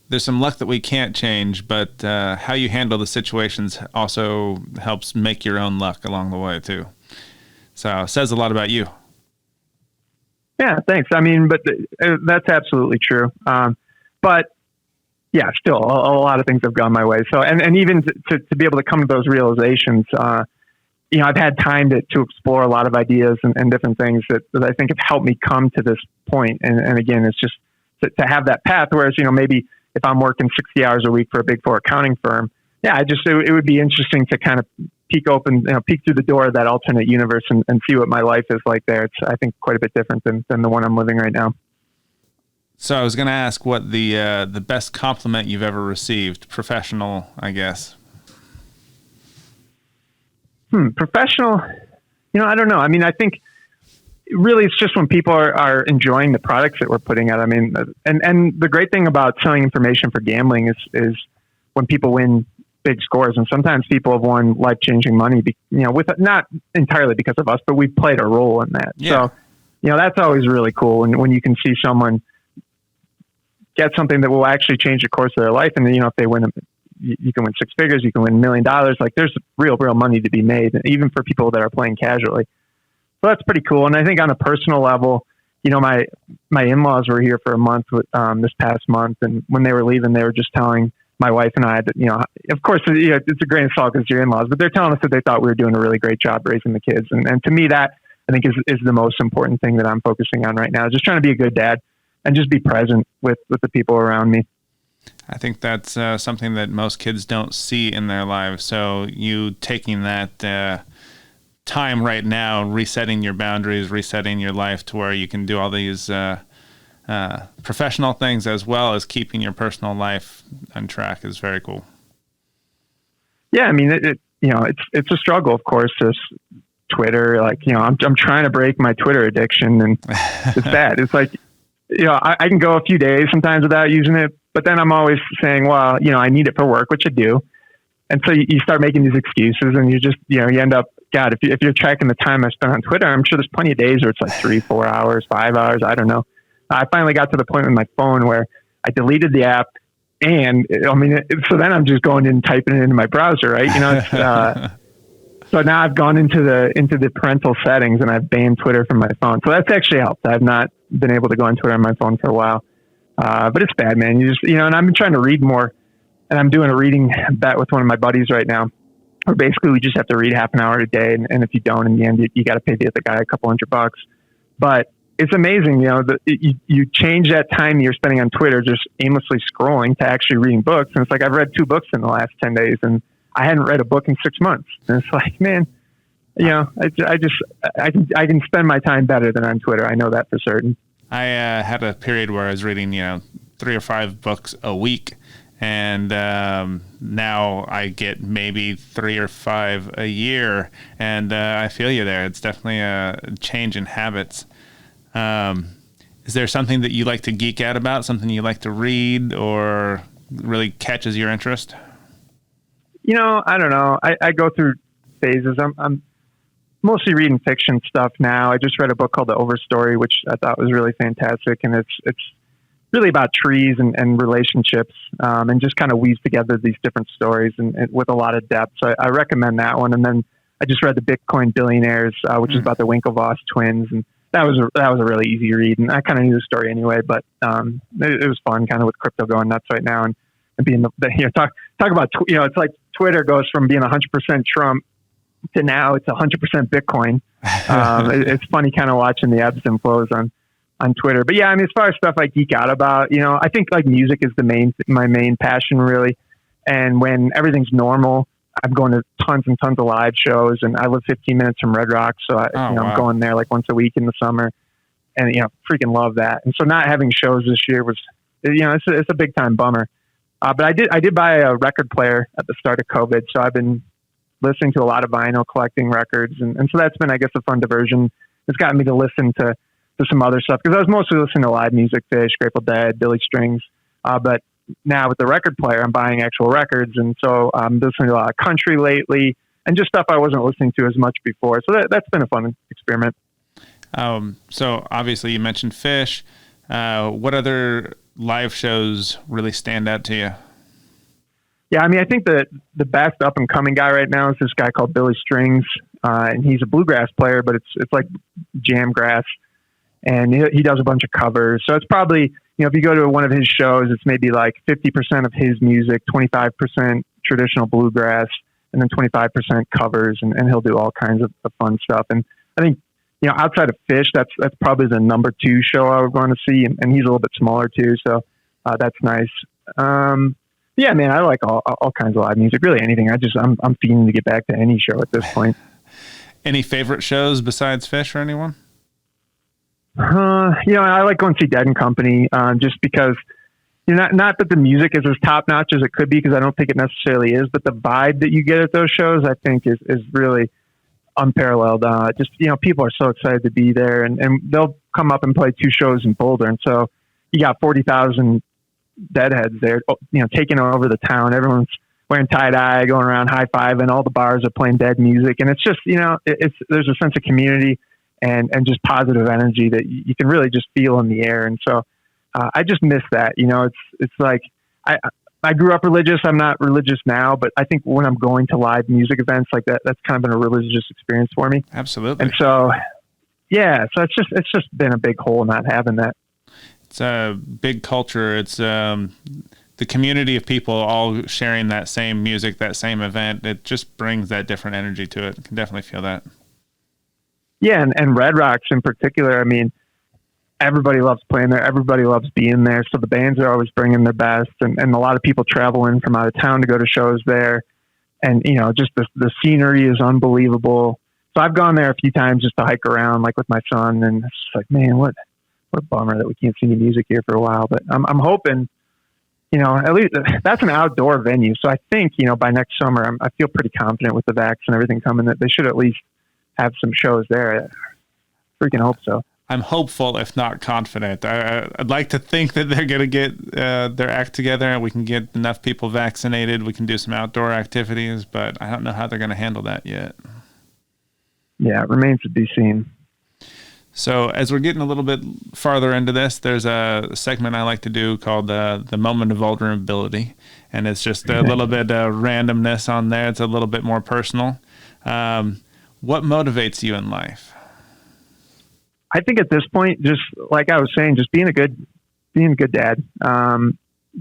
there's some luck that we can't change, but how you handle the situations also helps make your own luck along the way too. So it says a lot about you. Yeah, thanks. I mean, but that's absolutely true. But yeah, still a lot of things have gone my way. So, and even to be able to come to those realizations, I've had time to explore a lot of ideas and different things that I think have helped me come to this point. And again, it's just to have that path. Whereas, maybe if I'm working 60 hours a week for a Big Four accounting firm, yeah, it would be interesting to kind of peek through the door of that alternate universe and see what my life is like there. It's, I think, quite a bit different than the one I'm living right now. So I was going to ask what the best compliment you've ever received, professional, I guess. Professional, I don't know. I mean, I think really, it's just when people are enjoying the products that we're putting out. I mean, and the great thing about selling information for gambling is when people win big scores, and sometimes people have won life-changing money, with not entirely because of us, but we played a role in that. Yeah. So, that's always really cool. And when you can see someone get something that will actually change the course of their life, and then, if they win, you can win six figures, you can win $1 million. Like, there's real money to be made, even for people that are playing casually. So that's pretty cool. And I think on a personal level, my in-laws were here for a month this past month, and when they were leaving, they were just telling my wife and I that, of course, it's a grain of salt because you're in-laws, but they're telling us that they thought we were doing a really great job raising the kids. And to me, that I think is the most important thing that I'm focusing on right now, just trying to be a good dad and just be present with the people around me. I think that's something that most kids don't see in their lives. So you taking that time right now, resetting your boundaries, resetting your life to where you can do all these professional things as well as keeping your personal life on track is very cool. Yeah, I mean, it's a struggle, of course. This Twitter, I'm trying to break my Twitter addiction, and it's bad. It's like, I can go a few days sometimes without using it, but then I'm always saying, well, I need it for work, which I do. And so you start making these excuses, and you just, you end up, God, if you're tracking the time I spend on Twitter, I'm sure there's plenty of days where it's like 3, 4 hours, 5 hours. I don't know. I finally got to the point with my phone where I deleted the app, and so then I'm just going in and typing it into my browser, right? So now I've gone into the parental settings, and I've banned Twitter from my phone. So that's actually helped. I've not been able to go on Twitter on my phone for a while. But it's bad, man. You just, and I've been trying to read more, and I'm doing a reading bet with one of my buddies right now, where basically we just have to read half an hour a day. And if you don't, in the end, you got to pay the other guy a couple $100. But it's amazing, you change that time you're spending on Twitter just aimlessly scrolling to actually reading books. And it's like, I've read 2 books in the last 10 days, and I hadn't read a book in 6 months. And it's like, man, I can spend my time better than on Twitter. I know that for certain. I had a period where I was reading, 3 or 5 books a week. And now I get maybe 3 or 5 a year. And I feel you there. It's definitely a change in habits. Is there something that you like to geek out about, something you like to read or really catches your interest? I don't know. I go through phases. I'm mostly reading fiction stuff now. I just read a book called The Overstory, which I thought was really fantastic. And it's really about trees and relationships, and just kind of weaves together these different stories and with a lot of depth. So I recommend that one. And then I just read The Bitcoin Billionaires, which is about the Winklevoss twins. And that was a really easy read. And I kind of knew the story anyway, but it was fun kind of with crypto going nuts right now. And being talk about, it's like Twitter goes from being 100% Trump to now it's 100% Bitcoin. It's funny kind of watching the ebbs and flows on Twitter. But yeah, as far as stuff I geek out about, I think like music is my main passion really. And when everything's normal, I'm going to tons and tons of live shows, and I live 15 minutes from Red Rock. So I'm going there like once a week in the summer, and, freaking love that. And so not having shows this year was, it's a big time bummer. But I did buy a record player at the start of COVID. So I've been listening to a lot of vinyl, collecting records. And so that's been, I guess, a fun diversion. It's gotten me to listen to some other stuff, because I was mostly listening to live music, Fish, Grateful Dead, Billy Strings. But now with the record player, I'm buying actual records. And so I'm listening to a lot of country lately and just stuff I wasn't listening to as much before. So that's been a fun experiment. So obviously you mentioned Fish. What other live shows really stand out to you? Yeah, I think the best up and coming guy right now is this guy called Billy Strings, and he's a bluegrass player, but it's like jam grass, and he does a bunch of covers. So it's probably, if you go to one of his shows, it's maybe like 50% of his music, 25% traditional bluegrass, and then 25% covers, and he'll do all kinds of fun stuff. And I think, outside of Fish, that's probably the number 2 show I would want to see, and he's a little bit smaller too, so that's nice. Yeah, man, I like all kinds of live music, really anything. I'm fiending to get back to any show at this point. Any favorite shows besides Fish or anyone? I like going to see Dead and Company, just because, not that the music is as top notch as it could be, because I don't think it necessarily is, but the vibe that you get at those shows, I think is really unparalleled. Just, people are so excited to be there, and they'll come up and play 2 shows in Boulder. And so you got 40,000 deadheads there, taking over the town. Everyone's wearing tie-dye, going around high-fiving. All the bars are playing dead music. And it's just, there's a sense of community and just positive energy that you can really just feel in the air. And so I just miss that. It's like I grew up religious. I'm not religious now, but I think when I'm going to live music events like that, that's kind of been a religious experience for me. Absolutely. And so, so it's just been a big hole not having that. It's a big culture. It's the community of people all sharing that same music, that same event. It just brings that different energy to it. I can definitely feel that. Yeah, and Red Rocks in particular, I mean, everybody loves playing there. Everybody loves being there. So the bands are always bringing their best, and a lot of people travel in from out of town to go to shows there. And, just the scenery is unbelievable. So I've gone there a few times just to hike around, like with my son, and it's just like, man, what a bummer that we can't see any music here for a while. But I'm hoping, at least that's an outdoor venue. So I think, by next summer, I feel pretty confident with the vax and everything coming that they should at least have some shows there. I freaking hope so. I'm hopeful, if not confident. I'd like to think that they're going to get their act together and we can get enough people vaccinated. We can do some outdoor activities, but I don't know how they're going to handle that yet. Yeah, it remains to be seen. So as we're getting a little bit farther into this, there's a segment I like to do called the moment of vulnerability. And it's just a little bit of randomness on there. It's a little bit more personal. What motivates you in life? I think at this point, just like I was saying, just being a good dad,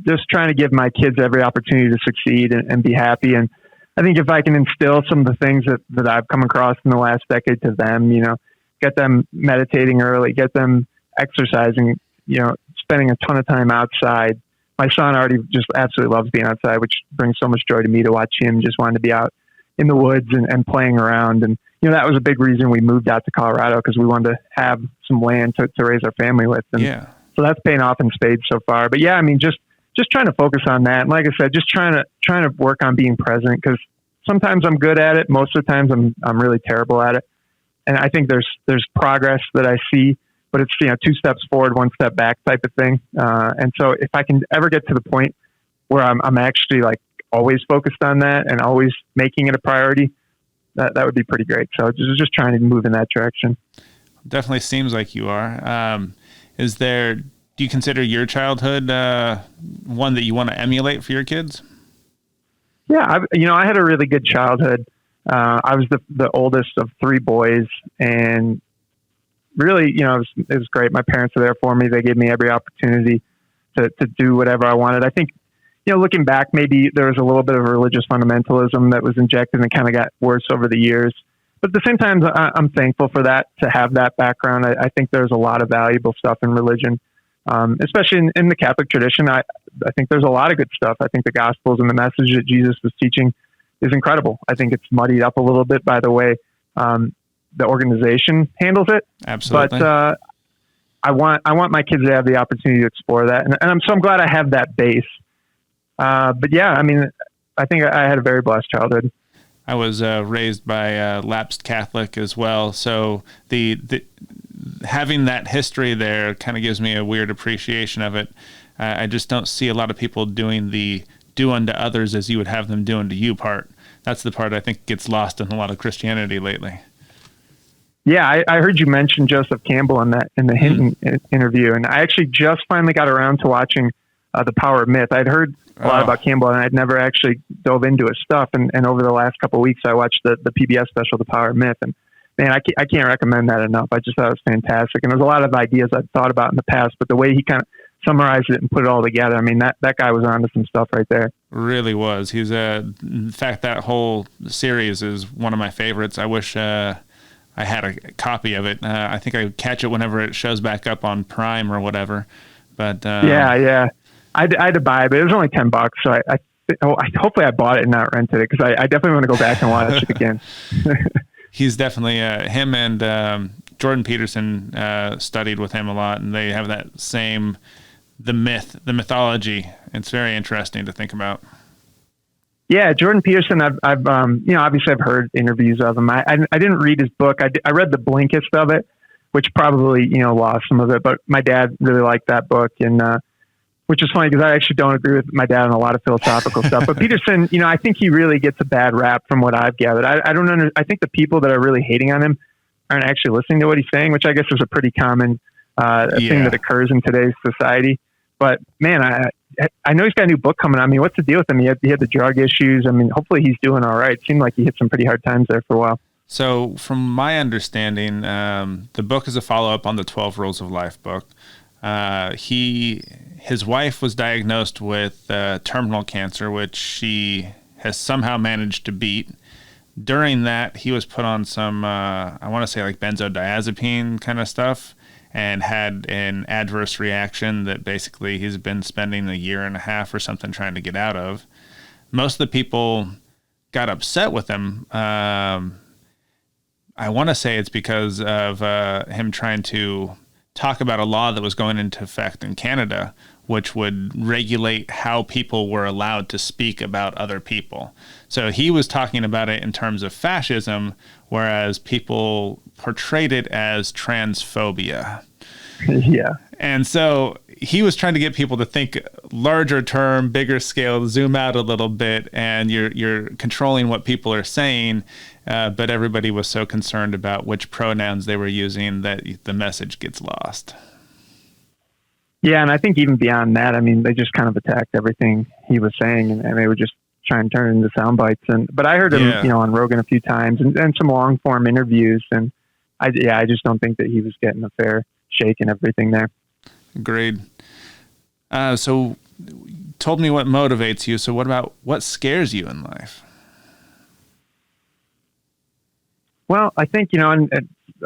just trying to give my kids every opportunity to succeed and be happy. And I think if I can instill some of the things that I've come across in the last decade to them, get them meditating early, get them exercising, spending a ton of time outside. My son already just absolutely loves being outside, which brings so much joy to me to watch him just wanting to be out in the woods and playing around. And, that was a big reason we moved out to Colorado, because we wanted to have some land to raise our family with. And so that's paying off in spades so far. But yeah, I mean, just trying to focus on that. And like I said, just trying to work on being present, because sometimes I'm good at it. Most of the times I'm really terrible at it. And I think there's progress that I see, but it's, 2 steps forward, 1 step back type of thing. And so if I can ever get to the point where I'm actually like always focused on that and always making it a priority, that would be pretty great. So just trying to move in that direction. Definitely seems like you are. Do you consider your childhood one that you want to emulate for your kids? Yeah, I had a really good childhood. I was the oldest of 3 boys, and really, it was great. My parents were there for me. They gave me every opportunity to do whatever I wanted. I think, looking back, maybe there was a little bit of religious fundamentalism that was injected and kind of got worse over the years. But at the same time, I'm thankful for that, to have that background. I think there's a lot of valuable stuff in religion, especially in the Catholic tradition. I think there's a lot of good stuff. I think the Gospels and the message that Jesus was teaching is incredible. I think it's muddied up a little bit by the way the organization handles it. Absolutely. But I want my kids to have the opportunity to explore that, and I'm glad I have that base. But yeah, I mean, I think I had a very blessed childhood. I was raised by a lapsed Catholic as well, so the having that history there kind of gives me a weird appreciation of it. I just don't see a lot of people doing the do unto others as you would have them do unto you part. That's the part I think gets lost in a lot of Christianity lately. Yeah, I heard you mention Joseph Campbell in the Hinton interview, and I actually just finally got around to watching The Power of Myth. I'd heard a lot about Campbell, and I'd never actually dove into his stuff. And over the last couple of weeks, I watched the PBS special, The Power of Myth, and man, I can't recommend that enough. I just thought it was fantastic, and there's a lot of ideas I'd thought about in the past, but the way he kind of summarized it and put it all together, I mean, that guy was onto some stuff right there. Really was. He's in fact, that whole series is one of my favorites. I wish I had a copy of it. I think I would catch it whenever it shows back up on Prime or whatever. But yeah. I had to buy it, but it was only $10. So hopefully I bought it and not rented it, because I definitely want to go back and watch it again. He's definitely him and Jordan Peterson studied with him a lot, and they have that same the mythology. It's very interesting to think about. Yeah, Jordan Peterson. I've obviously I've heard interviews of him. I didn't read his book. I read the Blinkist of it, which probably lost some of it. But my dad really liked that book, and which is funny because I actually don't agree with my dad on a lot of philosophical stuff. But Peterson, I think he really gets a bad rap from what I've gathered. I don't I think the people that are really hating on him aren't actually listening to what he's saying, which I guess is a pretty common thing that occurs in today's society. But man, I know he's got a new book coming out. I mean, what's the deal with him? He had the drug issues. I mean, hopefully he's doing all right. It seemed like he hit some pretty hard times there for a while. So from my understanding, the book is a follow-up on the 12 Rules of Life book. His wife was diagnosed with terminal cancer, which she has somehow managed to beat. During that, he was put on some, I want to say like benzodiazepine kind of stuff, and had an adverse reaction that basically he's been spending 1.5 years or something trying to get out of. Most of the people got upset with him. I want to say it's because of him trying to talk about a law that was going into effect in Canada, which would regulate how people were allowed to speak about other people. So he was talking about it in terms of fascism, whereas people portrayed it as transphobia. Yeah. And so he was trying to get people to think larger term, bigger scale, zoom out a little bit, and you're controlling what people are saying. But everybody was so concerned about which pronouns they were using that the message gets lost. Yeah, and I think even beyond that, I mean, they just kind of attacked everything he was saying, and they would just try and turn it into sound bites. But I heard him, on Rogan a few times and some long form interviews, and I just don't think that he was getting a fair shake and everything there. Agreed. So you told me what motivates you. So what scares you in life? Well, I think, and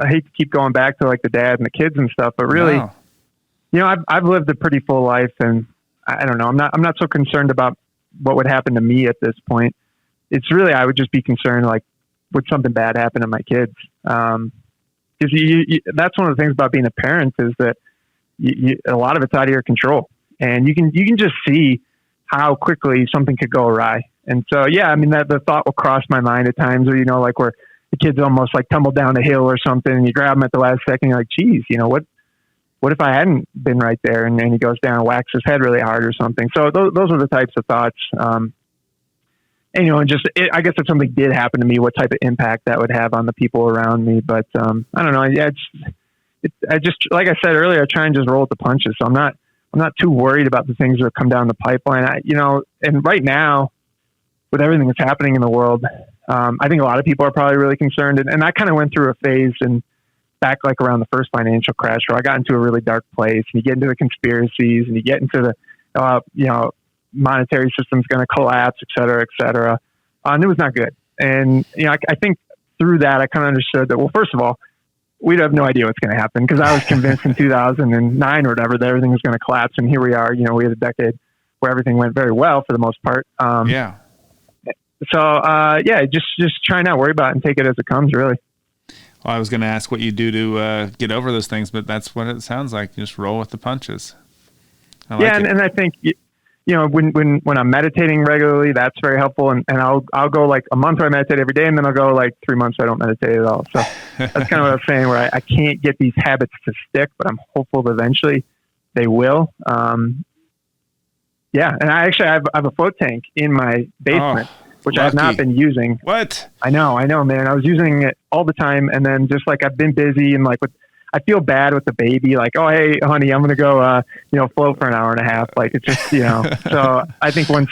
I hate to keep going back to like the dad and the kids and stuff, but really, I've lived a pretty full life, and I don't know, I'm not so concerned about what would happen to me at this point. It's really, I would just be concerned, like, would something bad happen to my kids? Because that's one of the things about being a parent is that a lot of it's out of your control, and you can just see how quickly something could go awry. And so, I mean, the thought will cross my mind at times, where where the kids almost like tumble down a hill or something, and you grab them at the last second. You're like, geez, what if I hadn't been right there? And then he goes down and whacks his head really hard or something. So those are the types of thoughts. And I guess if something did happen to me, what type of impact that would have on the people around me. But I don't know. Yeah, I just like I said earlier, I try and just roll with the punches. So I'm not too worried about the things that come down the pipeline. And right now, with everything that's happening in the world, I think a lot of people are probably really concerned. And I kind of went through a phase and back like around the first financial crash where I got into a really dark place, and you get into the conspiracies, and you get into the, monetary system's going to collapse, et cetera, et cetera. And it was not good. And, I think through that, I kind of understood that, well, first of all, we'd have no idea what's going to happen, because I was convinced in 2009 or whatever that everything was going to collapse. And here we are, we had a decade where everything went very well for the most part. So, just try not worry about it and take it as it comes, really. Well, I was going to ask what you do to get over those things, but that's what it sounds like. You just roll with the punches. And I think, when I'm meditating regularly, that's very helpful. And I'll go like a month where I meditate every day, and then I'll go like 3 months where I don't meditate at all. So that's kind of what I was saying, where I can't get these habits to stick, but I'm hopeful that eventually they will. And I have a float tank in my basement. Which I have not been using. What? I know, man. I was using it all the time, and then just like I've been busy, and like I feel bad with the baby. Like, oh, hey, honey, I'm gonna go, float for an hour and a half. Like it's just, So I think once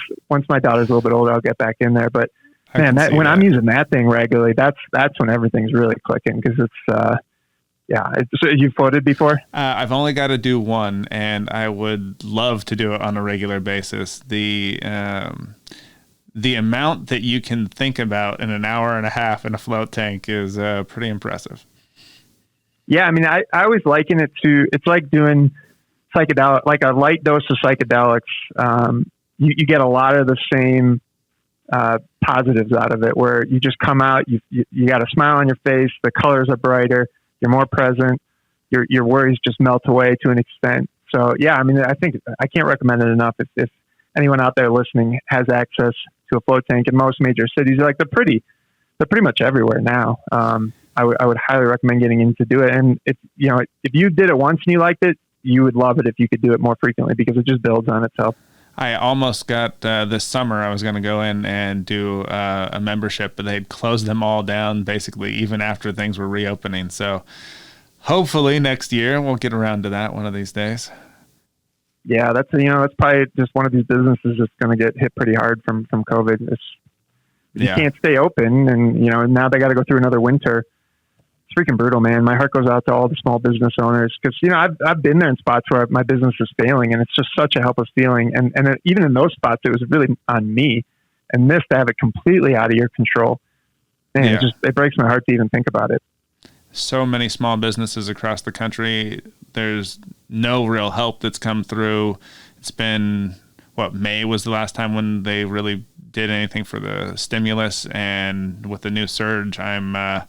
my daughter's a little bit older, I'll get back in there. But man, when I'm using that thing regularly, that's when everything's really clicking, because it's. So you've floated before? I've only got to do one, and I would love to do it on a regular basis. The amount that you can think about in an hour and a half in a float tank is pretty impressive. Yeah, I mean, I always liken it to, it's like doing psychedelic, like a light dose of psychedelics. You get a lot of the same positives out of it, where you just come out, you got a smile on your face, the colors are brighter, you're more present, your worries just melt away to an extent. So I mean, I think I can't recommend it enough. If anyone out there listening has access to a float tank in most major cities. Like they're pretty much everywhere now. I would highly recommend getting in to do it. And if you did it once and you liked it, you would love it if you could do it more frequently because it just builds on itself. I almost got this summer. I was going to go in and do a membership, but they'd closed them all down basically even after things were reopening. So hopefully next year we'll get around to that one of these days. Yeah, that's probably just one of these businesses that's going to get hit pretty hard from COVID. You can't stay open, and now they got to go through another winter. It's freaking brutal, man. My heart goes out to all the small business owners because I've been there in spots where my business is failing, and it's just such a helpless feeling. And even in those spots, it was really on me. And this, to have it completely out of your control, man, it breaks my heart to even think about it. So many small businesses across the country. There's no real help that's come through. It's been May was the last time when they really did anything for the stimulus, and with the new surge, I'm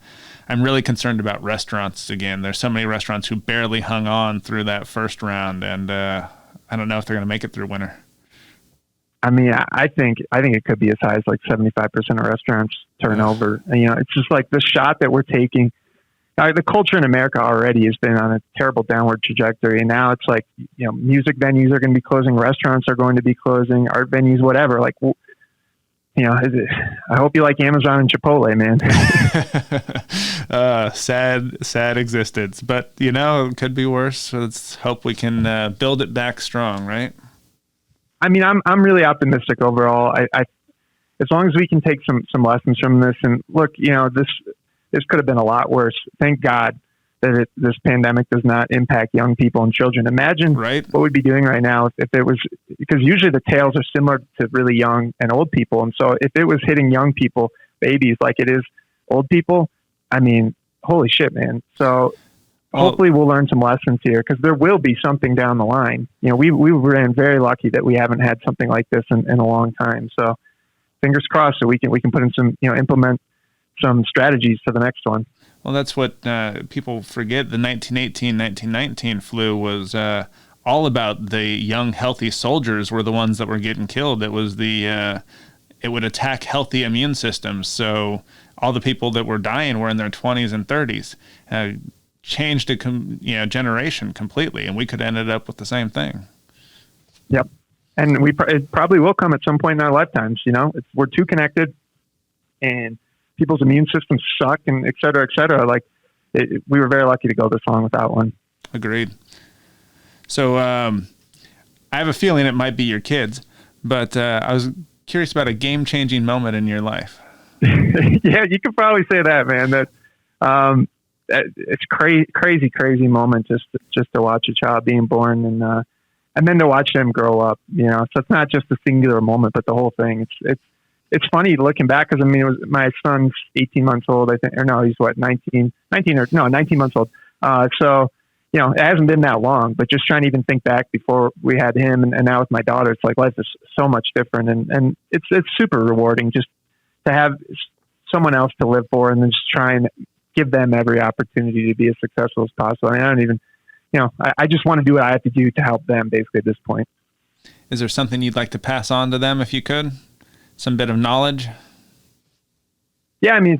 really concerned about restaurants again. There's so many restaurants who barely hung on through that first round, and I don't know if they're going to make it through winter. I mean, I think it could be as high as like 75% of restaurants turnover. And, it's just like the shot that we're taking. The culture in America already has been on a terrible downward trajectory. And now it's like, music venues are going to be closing, restaurants are going to be closing, art venues, whatever. Like, I hope you like Amazon and Chipotle, man. Sad existence, but it could be worse. So let's hope we can build it back strong, right? I mean, I'm really optimistic overall. I as long as we can take some lessons from this, and look, this could have been a lot worse. Thank God that this pandemic does not impact young people and children. Imagine what we'd be doing right now if it was, because usually the tales are similar to really young and old people. And so if it was hitting young people, babies, like it is old people, I mean, holy shit, man. So hopefully we'll learn some lessons here, because there will be something down the line. We were very lucky that we haven't had something like this in a long time. So fingers crossed that we can put in some, implement some strategies for the next one. Well, that's what people forget. The 1918-1919 flu was all about the young, healthy soldiers were the ones that were getting killed. It was it would attack healthy immune systems. So all the people that were dying were in their 20s and 30s. Changed a generation completely, and we could have ended up with the same thing. Yep. And it probably will come at some point in our lifetimes. We're too connected, and people's immune systems suck, and et cetera, et cetera. Like we were very lucky to go this long without one. Agreed. So I have a feeling it might be your kids, but I was curious about a game-changing moment in your life. Yeah, you could probably say that, man. That it's crazy moment just to watch a child being born, and then to watch them grow up. So it's not just a singular moment, but the whole thing. It's funny looking back, because it was my son's 18 months old, I think, or no, he's 19 months old. So, it hasn't been that long, but just trying to even think back before we had him and now with my daughter, it's like life is so much different, and it's super rewarding just to have someone else to live for, and then just try and give them every opportunity to be as successful as possible. I mean, I don't even, I just want to do what I have to do to help them basically at this point. Is there something you'd like to pass on to them if you could? Some bit of knowledge? Yeah, I mean,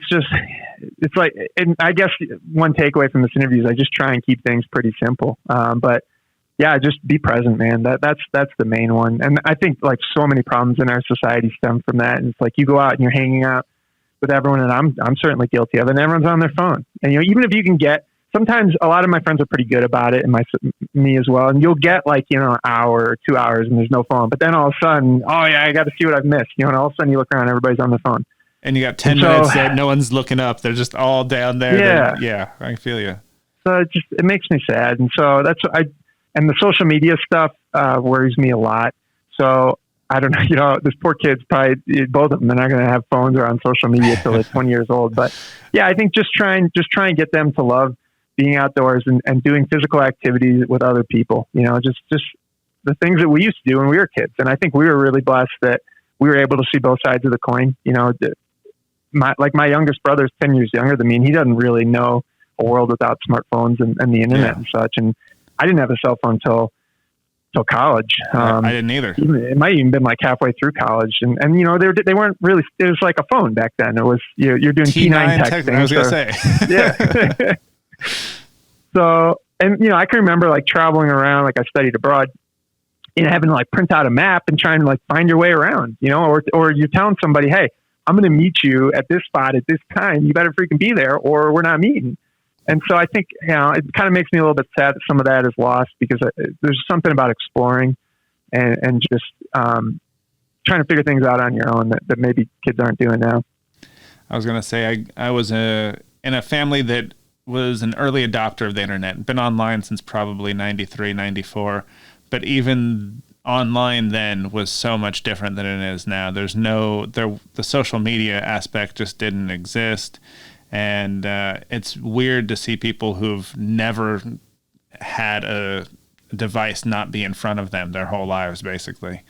it's like, and I guess one takeaway from this interview is I just try and keep things pretty simple. But yeah, just be present, man. That's the main one. And I think like so many problems in our society stem from that. And it's like you go out and you're hanging out with everyone, and I'm certainly guilty of it, and everyone's on their phone. And even if you can get, sometimes a lot of my friends are pretty good about it, and me as well. And you'll get like, an hour or 2 hours and there's no phone. But then all of a sudden, oh yeah, I got to see what I've missed. And all of a sudden you look around, everybody's on the phone. And you got 10 minutes that no one's looking up. They're just all down there. Yeah, I feel you. So it makes me sad. And so and the social media stuff worries me a lot. So I don't know, this poor kid's probably, both of them, they're not going to have phones or on social media till they're 20 years old. But yeah, I think just try and get them to love being outdoors and doing physical activities with other people, just the things that we used to do when we were kids. And I think we were really blessed that we were able to see both sides of the coin. My youngest brother is 10 years younger than me, and he doesn't really know a world without smartphones and the internet and such. And I didn't have a cell phone until till college. I didn't either. It might even been like halfway through college, and they weren't really. It was like a phone back then. It was you're doing T9 texting. I was gonna say, yeah. So, and I can remember like traveling around, like I studied abroad, and having to like print out a map and trying to like find your way around, or you're telling somebody, hey, I'm going to meet you at this spot at this time. You better freaking be there, or we're not meeting. And so I think, it kind of makes me a little bit sad that some of that is lost, because there's something about exploring and just trying to figure things out on your own that maybe kids aren't doing now. I was going to say, I was in a family that was an early adopter of the internet, been online since probably 93, 94. But even online then was so much different than it is now. The social media aspect just didn't exist. And it's weird to see people who've never had a device not be in front of them their whole lives, basically.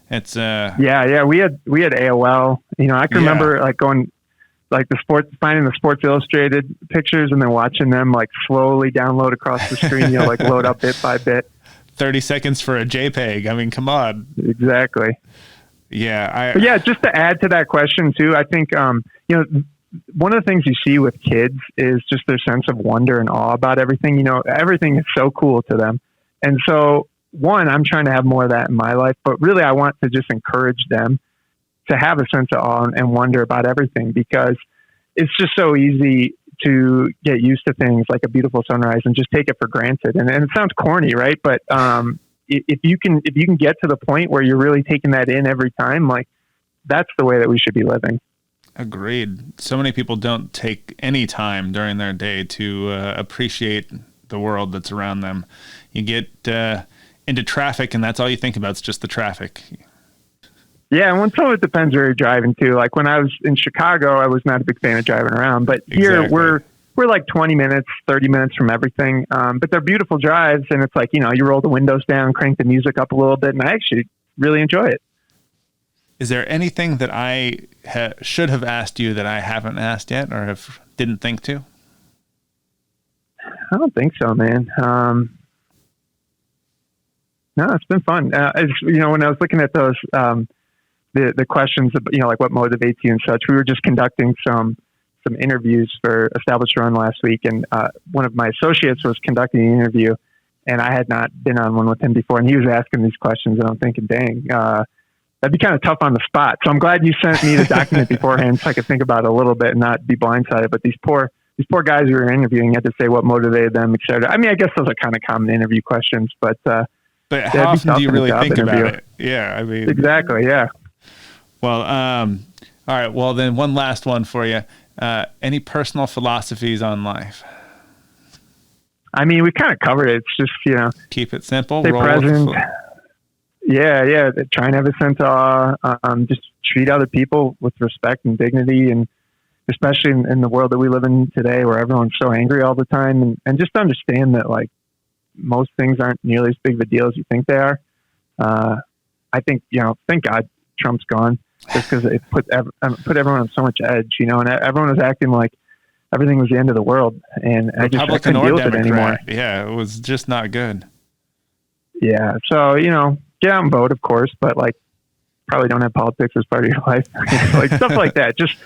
It's yeah. We had AOL. I can remember like going like finding the Sports Illustrated pictures and then watching them like slowly download across the screen. Like load up bit by bit. 30 seconds for a JPEG. I mean, come on. Exactly. Yeah. But yeah, just to add to that question too, I think one of the things you see with kids is just their sense of wonder and awe about everything. Everything is so cool to them. And so, one, I'm trying to have more of that in my life, but really I want to just encourage them to have a sense of awe and wonder about everything, because it's just so easy to get used to things like a beautiful sunrise and just take it for granted. And it sounds corny, right? But if you can get to the point where you're really taking that in every time, like that's the way that we should be living. Agreed. So many people don't take any time during their day to appreciate the world that's around them. You get into traffic, and that's all you think about. It's just the traffic. Yeah, and some of it depends where you're driving too. Like when I was in Chicago, I was not a big fan of driving around. But here we're like 20 minutes, 30 minutes from everything. But they're beautiful drives, and it's like, you roll the windows down, crank the music up a little bit, and I actually really enjoy it. Is there anything that I should have asked you that I haven't asked yet, or didn't think to? I don't think so, man. No, it's been fun. As when I was looking at those, the questions, like what motivates you and such, we were just conducting some interviews for Established Run last week, and one of my associates was conducting the interview, and I had not been on one with him before, and he was asking these questions, and I'm thinking, dang, that'd be kind of tough on the spot. So I'm glad you sent me the document beforehand so I could think about it a little bit and not be blindsided. But these poor guys we were interviewing had to say what motivated them, et cetera. I mean, I guess those are kind of common interview questions, but how often do you really think about it? Yeah, I mean, exactly. Yeah. Well, all right. Well, then one last one for you. Any personal philosophies on life? I mean, we kind of covered it. It's just, keep it simple. Stay present. Yeah. Try and have a sense of awe. Just treat other people with respect and dignity, and especially in the world that we live in today, where everyone's so angry all the time, and just understand that like most things aren't nearly as big of a deal as you think they are. I think, thank God Trump's gone, just because it put everyone on so much edge, and everyone was acting like everything was the end of the world, and I couldn't deal with it anymore. Yeah, it was just not good. Yeah, so get out and vote, of course, but like probably don't have politics as part of your life, like stuff like that. Just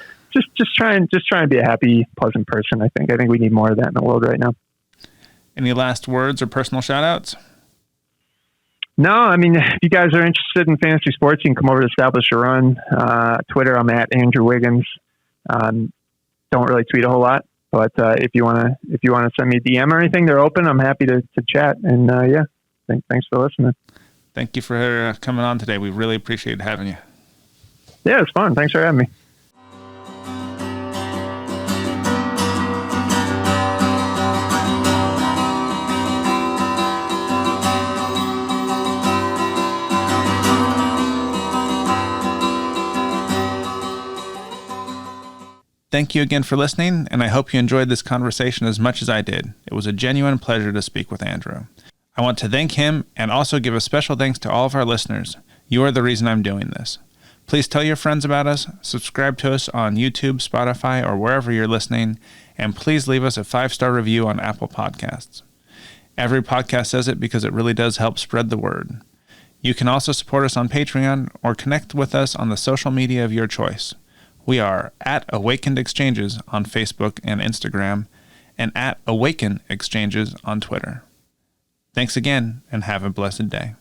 try and be a happy, pleasant person. I think we need more of that in the world right now. Any last words or personal shout outs? No, I mean, if you guys are interested in fantasy sports, you can come over to Establish a Run. Twitter, I'm at Andrew Wiggins. Don't really tweet a whole lot, but if you want to send me a DM or anything, they're open. I'm happy to chat. And thanks for listening. Thank you for coming on today. We really appreciate having you. Yeah, it's fun. Thanks for having me. Thank you again for listening, and I hope you enjoyed this conversation as much as I did. It was a genuine pleasure to speak with Andrew. I want to thank him and also give a special thanks to all of our listeners. You are the reason I'm doing this. Please tell your friends about us, subscribe to us on YouTube, Spotify, or wherever you're listening, and please leave us a 5-star review on Apple Podcasts. Every podcast says it because it really does help spread the word. You can also support us on Patreon or connect with us on the social media of your choice. We are at Awakened Exchanges on Facebook and Instagram, and at Awaken Exchanges on Twitter. Thanks again, and have a blessed day.